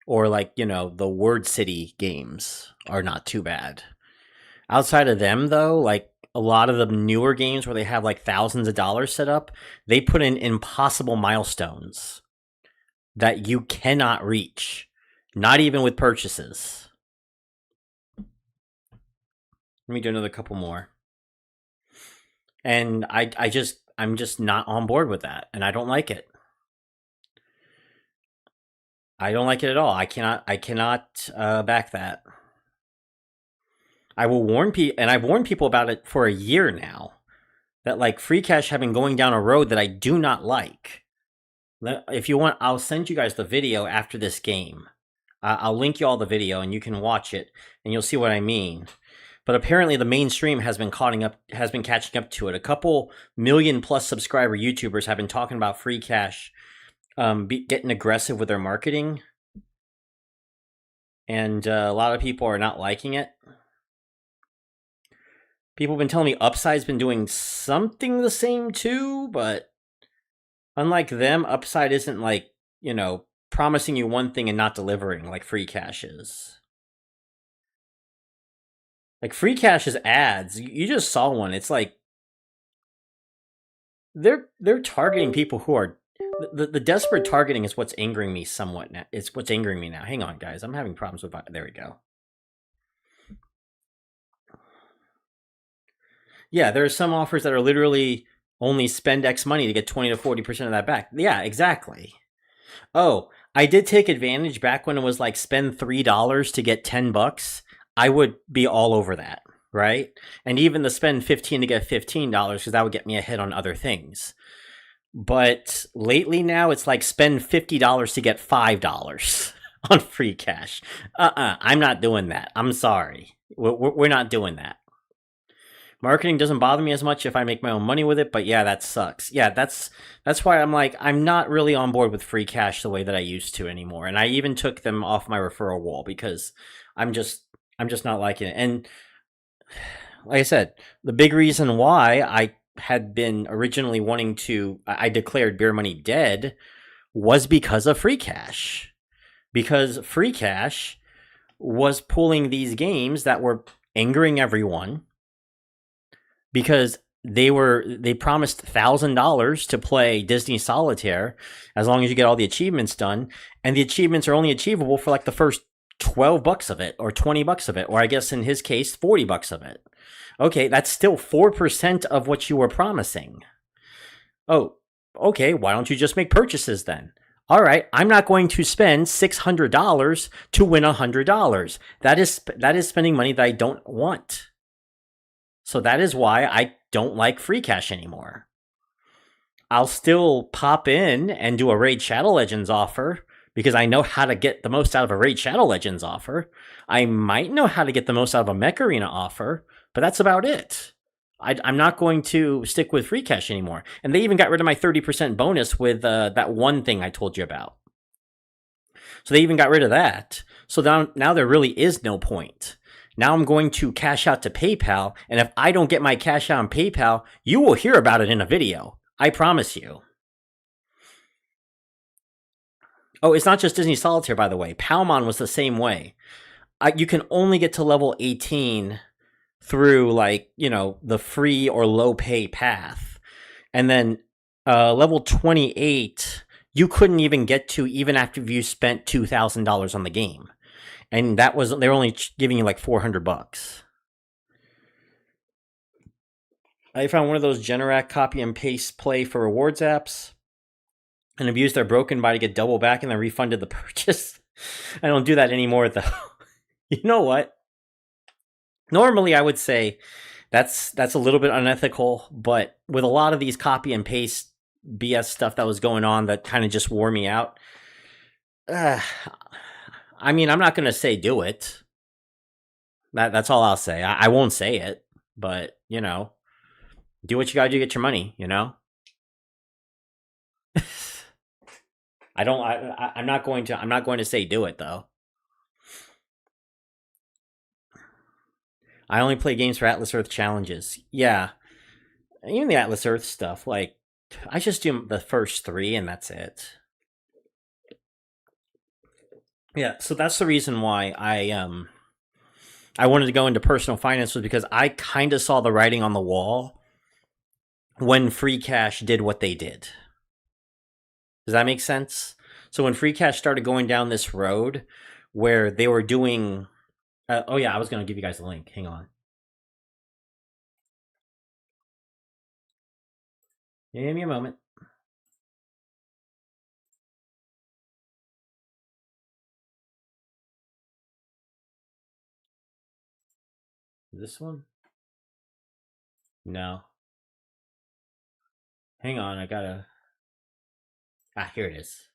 Or like, the Word City games are not too bad. Outside of them, though, like a lot of the newer games where they have like thousands of dollars set up, they put in impossible milestones that you cannot reach, not even with purchases. Let me do another couple more. And I'm just not on board with that, and I don't like it. I don't like it at all. I cannot back that. I will warn people, and I've warned people about it for a year now, that like free cash have been going down a road that I do not like. If you want, I'll send you guys the video after this game. I'll link you all the video, and you can watch it, and you'll see what I mean. But apparently, the mainstream has been catching up to it. A couple million plus subscriber YouTubers have been talking about free cash, getting aggressive with their marketing, and a lot of people are not liking it. People have been telling me Upside's been doing something the same too, but unlike them, Upside isn't like, promising you one thing and not delivering like free cash is. Like free cash is ads. You just saw one. It's like they're targeting people who are The desperate targeting is what's angering me somewhat now. It's what's angering me now. Hang on, guys. I'm having problems with. There we go. Yeah, there are some offers that are literally only spend X money to get 20 to 40% of that back. Yeah, exactly. Oh, I did take advantage back when it was like spend $3 to get $10. I would be all over that, right? And even the spend 15 to get $15 because that would get me a hit on other things. But lately now it's like spend $50 to get $5 on free cash. I'm not doing that. I'm sorry. We're not doing that. Marketing doesn't bother me as much if I make my own money with it, but yeah, that sucks. Yeah, that's why I'm like I'm not really on board with free cash the way that I used to anymore. And I even took them off my referral wall because I'm just not liking it. And like I said, the big reason why I had been originally wanting to I declared Beer Money dead was because of free cash. Because free cash was pulling these games that were angering everyone because they promised $1,000 to play Disney Solitaire as long as you get all the achievements done, and the achievements are only achievable for like the first $12 of it or $20 of it, or I guess in his case $40 of it. Okay, that's still 4% of what you were promising. Oh, okay, why don't you just make purchases then? All right, I'm not going to spend $600 to win $100. That is spending money that I don't want. So that is why I don't like free cash anymore. I'll still pop in and do a Raid Shadow Legends offer because I know how to get the most out of a Raid Shadow Legends offer. I might know how to get the most out of a Mech Arena offer, but that's about it. I'm not going to stick with free cash anymore. And they even got rid of my 30% bonus with that one thing I told you about. So they even got rid of that. So now there really is no point. Now I'm going to cash out to PayPal, and if I don't get my cash out on PayPal, you will hear about it in a video. I promise you. Oh, it's not just Disney Solitaire, by the way. Palmon was the same way. You can only get to level 18 through, like, the free or low pay path. And then level 28, you couldn't even get to even after you spent $2,000 on the game. And they were only giving you like $400. I found one of those Generac copy and paste play for rewards apps and have used their broken buy to get double back and then refunded the purchase. I don't do that anymore though. You know what? Normally I would say that's a little bit unethical, but with a lot of these copy and paste BS stuff that was going on that kind of just wore me out. I mean, I'm not going to say do it. That's all I'll say. I won't say it, but, do what you got to do to get your money, I'm not going to say do it though. I only play games for Atlas Earth challenges. Yeah. Even the Atlas Earth stuff, like, I just do the first 3 and that's it. Yeah, so that's the reason why I wanted to go into personal finance was because I kind of saw the writing on the wall when free cash did what they did. Does that make sense? So when free cash started going down this road where they were doing oh yeah, I was going to give you guys a link. Hang on. Give me a moment. This one? No. Hang on, I gotta... here it is.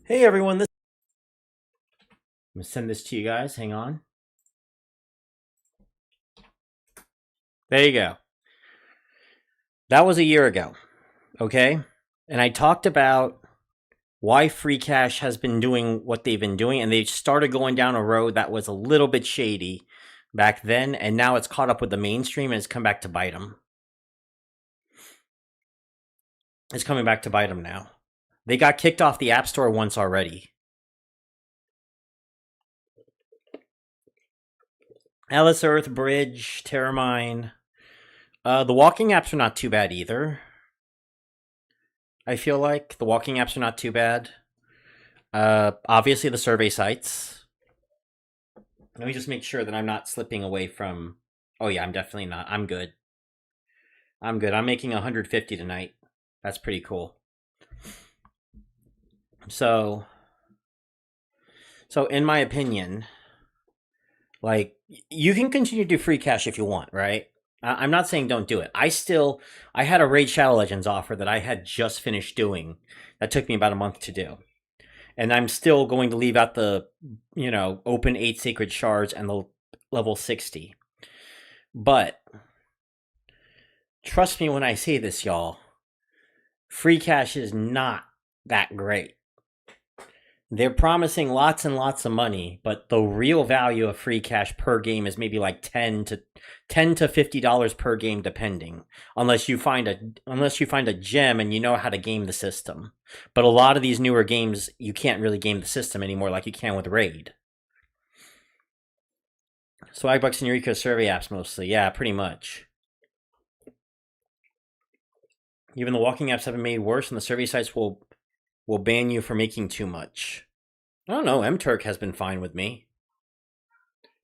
Hey everyone, I'm gonna send this to you guys. Hang on. There you go. That was a year ago, okay? And I talked about why free cash has been doing what they've been doing, and they started going down a road that was a little bit shady back then, and now it's caught up with the mainstream and it's come back to bite them. It's coming back to bite them now. They got kicked off the App Store once already. Alice Earth, Bridge, Terramine. The walking apps are not too bad either. I feel like the walking apps are not too bad. Obviously the survey sites. Let me just make sure that I'm not slipping away from. Oh yeah, I'm definitely not. I'm good. I'm good. I'm making 150 tonight. That's pretty cool. So in my opinion, like you can continue to do free cash if you want, right? I'm not saying don't do it. I had a Raid Shadow Legends offer that I had just finished doing. That took me about a month to do. And I'm still going to leave out the, open 8 sacred shards and the level 60. But trust me when I say this, y'all. Free cash is not that great. They're promising lots and lots of money, but the real value of free cash per game is maybe like $10 to $50 per game, depending. Unless you find a gem and you know how to game the system. But a lot of these newer games, you can't really game the system anymore like you can with Raid. Swagbucks and Eureka survey apps mostly, yeah, pretty much. Even the walking apps have been made worse, and the survey sites will ban you for making too much. I don't know. MTurk has been fine with me.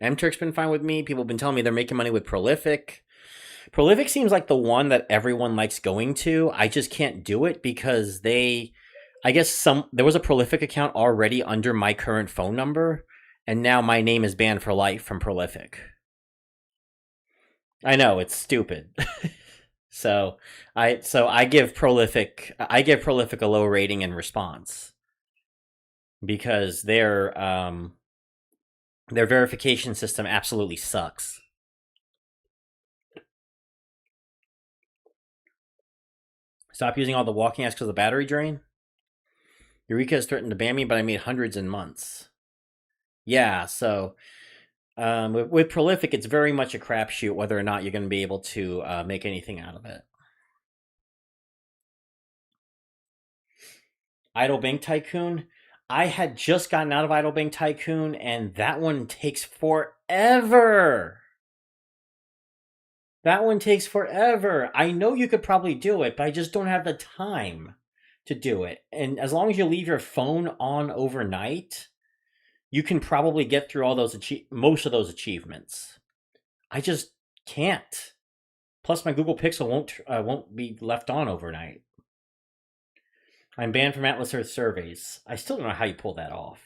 MTurk's been fine with me. People have been telling me they're making money with Prolific. Prolific seems like the one that everyone likes going to. I just can't do it because there was a Prolific account already under my current phone number, and now my name is banned for life from Prolific. I know, it's stupid. So I give Prolific a low rating in response because their verification system absolutely sucks. Stop using all the walking apps because of the battery drain. Eureka has threatened to ban me, but I made hundreds in months. Yeah, so with Prolific, it's very much a crapshoot whether or not you're going to be able to make anything out of it. Idle Bank Tycoon. I had just gotten out of Idle Bank Tycoon, and that one takes forever. That one takes forever. I know you could probably do it, but I just don't have the time to do it. And as long as you leave your phone on overnight, you can probably get through all those most of those achievements. I just can't. Plus, my Google Pixel won't be left on overnight. I'm banned from Atlas Earth surveys. I still don't know how you pull that off.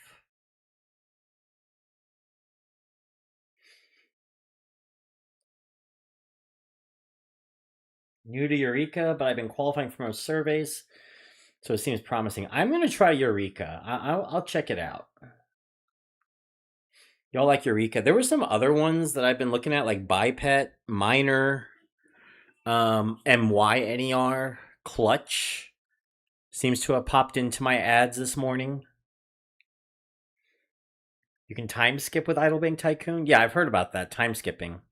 New to Eureka, but I've been qualifying for most surveys, so it seems promising. I'm going to try Eureka. I'll check it out. Y'all like Eureka? There were some other ones that I've been looking at, like Bipet, Miner, MYNER, Clutch. Seems to have popped into my ads this morning. You can time skip with Idle Bank Tycoon? Yeah, I've heard about that, time skipping.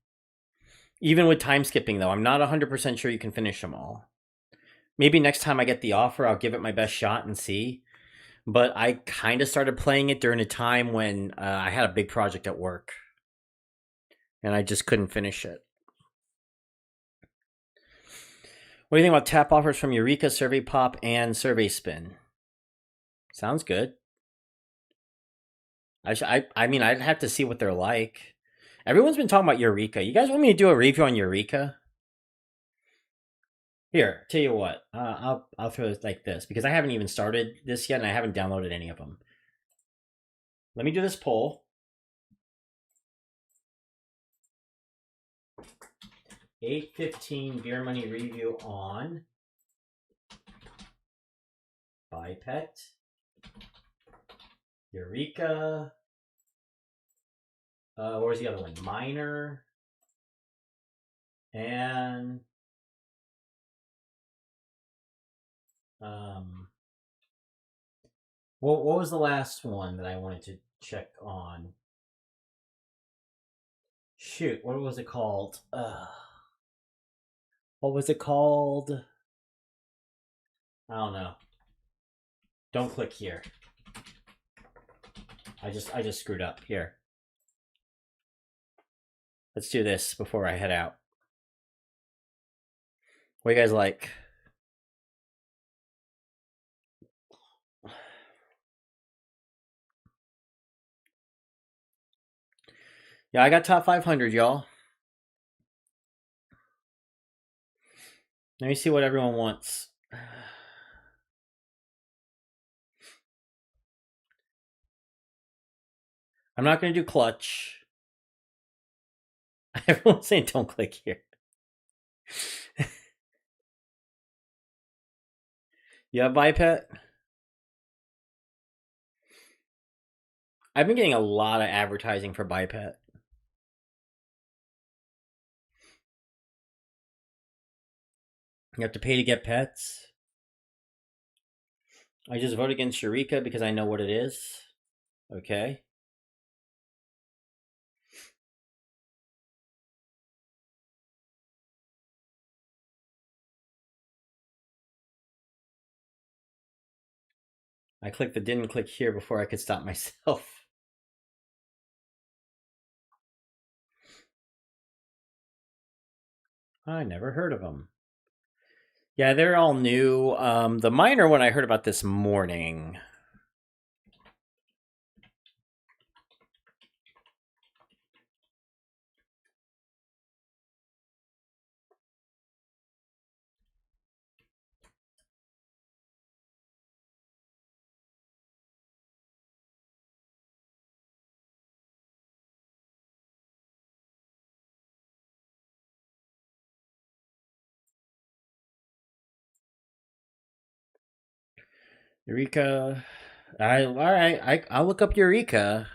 Even with time skipping, though, I'm not 100% sure you can finish them all. Maybe next time I get the offer, I'll give it my best shot and see. But I kind of started playing it during a time when I had a big project at work. And I just couldn't finish it. What do you think about tap offers from Eureka, Survey Pop, and Survey Spin? Sounds good. I mean, I'd have to see what they're like. Everyone's been talking about Eureka. You guys want me to do a review on Eureka? Here, tell you what. I'll throw it like this because I haven't even started this yet and I haven't downloaded any of them. Let me do this poll. 8:15 beer money review on Bipet, Eureka. What was the other one? Miner and what was the last one that I wanted to check on? Shoot, what was it called? What was it called? I don't know. Don't click here. I just screwed up here. Let's do this before I head out. What do you guys like? Yeah, I got top 500, y'all. Let me see what everyone wants. I'm not going to do clutch. Everyone's saying don't click here. You have biped? I've been getting a lot of advertising for biped. You have to pay to get pets. I just vote against Eureka because I know what it is. Okay. I clicked the didn't click here before I could stop myself. I never heard of them. Yeah, they're all new. The minor one I heard about this morning. Eureka. All right. I'll look up Eureka.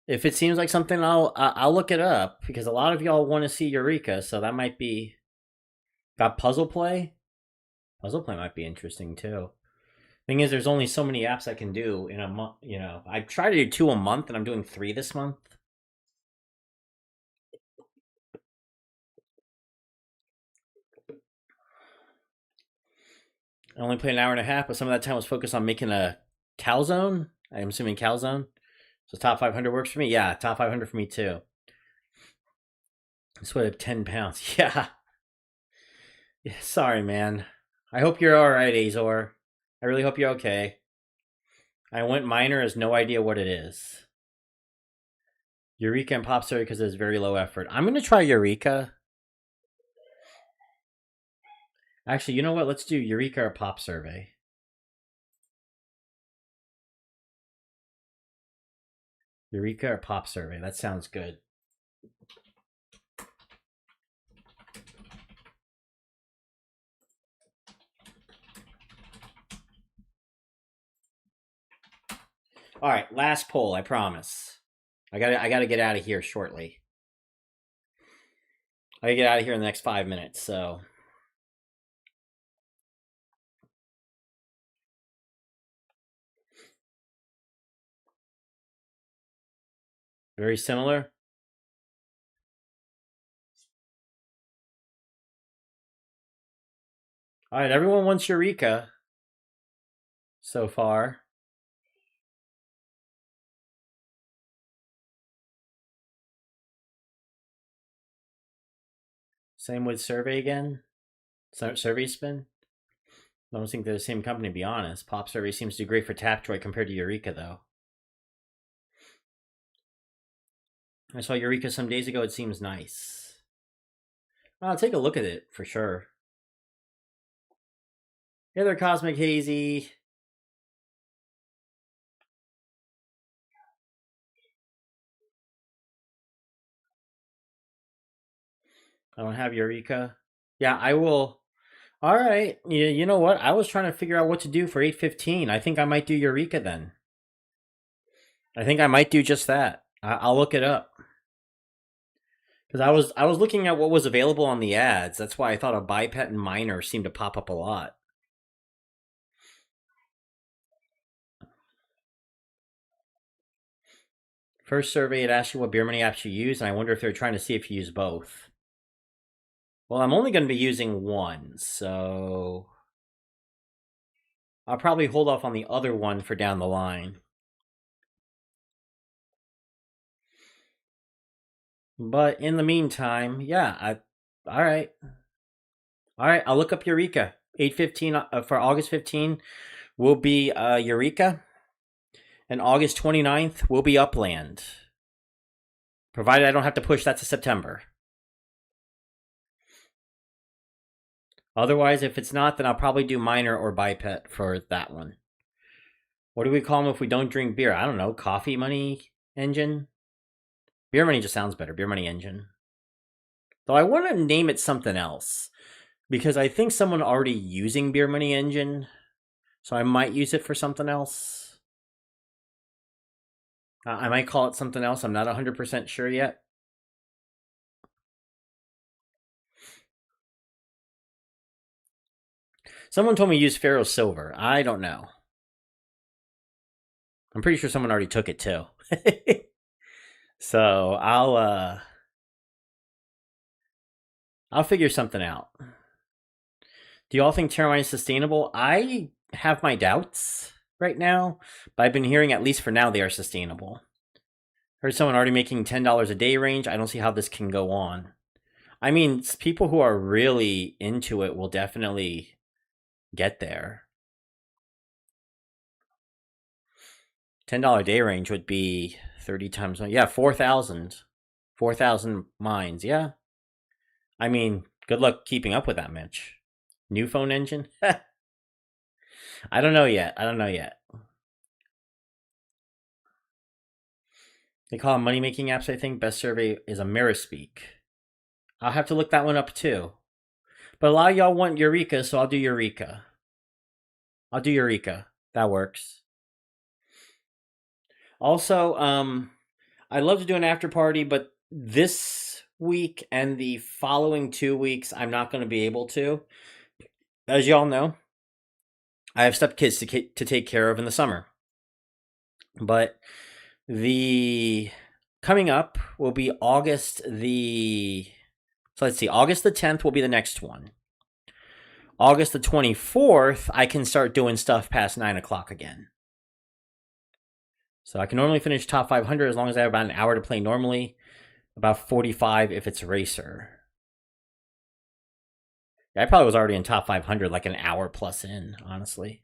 If it seems like something, I'll look it up because a lot of y'all want to see Eureka, so that might be. Got puzzle play. Puzzle play might be interesting too. Thing is, there's only so many apps I can do in a month. You know, I try to do 2 a month, and I'm doing 3 this month. I only played an hour and a half, but some of that time was focused on making a calzone. I'm assuming calzone. So top 500 works for me. Yeah, top 500 for me too. I sweated 10 pounds. Yeah. Yeah. Sorry, man. I hope you're all right, Azor. I really hope you're okay. I went minor, has no idea what it is. Eureka and Pop Survey because it's very low effort. I'm gonna try Eureka. Actually, you know what? Let's do Eureka or Pop Survey. Eureka or Pop Survey. That sounds good. All right, last poll. I promise. I gotta get out of here shortly. I gotta get out of here in the next 5 minutes. So very similar. All right, everyone wants Eureka so far. Same with Survey again. Survey Spin. I don't think they're the same company, to be honest. Pop Survey seems to do great for Tapjoy compared to Eureka, though. I saw Eureka some days ago. It seems nice. I'll take a look at it for sure. Hey there, Cosmic Hazy. I don't have Eureka. Yeah, I will. All right. You know what? I was trying to figure out what to do for 8:15. I think I might do Eureka then. I think I might do just that. I'll look it up. Because I was looking at what was available on the ads. That's why I thought a biped and minor seemed to pop up a lot. First survey, it asked you what beer money apps you use, and I wonder if they're trying to see if you use both. Well, I'm only going to be using one, so I'll probably hold off on the other one for down the line. But in the meantime, yeah, all right. All right, I'll look up Eureka. 8/15 for August 15 will be Eureka, and August 29th will be Upland. Provided I don't have to push that to September. Otherwise, if it's not, then I'll probably do Minor or Biped for that one. What do we call them if we don't drink beer? I don't know. Coffee Money Engine? Beer Money just sounds better. Beer Money Engine. Though I want to name it something else. Because I think someone already using Beer Money Engine. So I might use it for something else. I might call it something else. I'm not 100% sure yet. Someone told me to use Pharaoh Silver. I don't know. I'm pretty sure someone already took it too. So I'll figure something out. Do y'all think Terramine is sustainable? I have my doubts right now, but I've been hearing at least for now they are sustainable. Heard someone already making $10 a day range. I don't see how this can go on. I mean, people who are really into it will definitely get there. $10 day range would be 30 times one. Yeah, 4,000. 4,000 mines, yeah. I mean, good luck keeping up with that, Mitch. New phone engine? I don't know yet. They call them money-making apps, I think. Best survey is a Mirrorspeak. I'll have to look that one up, too. But a lot of y'all want Eureka, so I'll do Eureka. That works. Also, I'd love to do an after party, but this week and the following 2 weeks, I'm not going to be able to. As y'all know, I have stepkids to take care of in the summer. But the coming up will be August the... So let's see, August the 10th will be the next one. August the 24th, I can start doing stuff past 9 o'clock again. So I can normally finish top 500 as long as I have about an hour to play normally. About 45 if it's Racer. I probably was already in top 500 like an hour plus in, honestly.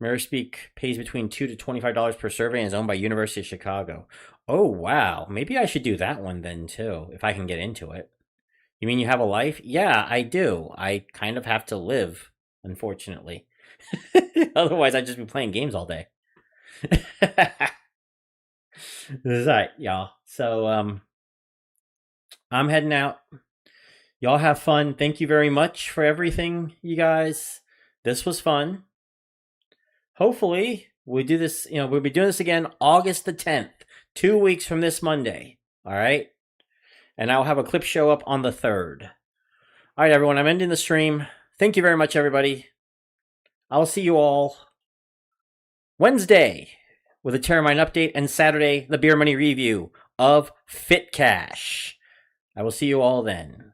Mirrorspeak pays between $2 to $25 per survey and is owned by University of Chicago. Oh, wow. Maybe I should do that one then, too, if I can get into it. You mean you have a life? Yeah, I do. I kind of have to live, unfortunately. Otherwise, I'd just be playing games all day. This is all right, y'all. So, I'm heading out. Y'all have fun. Thank you very much for everything, you guys. This was fun. Hopefully, we do this, we'll be doing this again August the 10th, 2 weeks from this Monday. All right? And I'll have a clip show up on the 3rd. All right, everyone, I'm ending the stream. Thank you very much, everybody. I'll see you all Wednesday with a Terramine update and Saturday, the Beer Money review of Fit Cash. I will see you all then.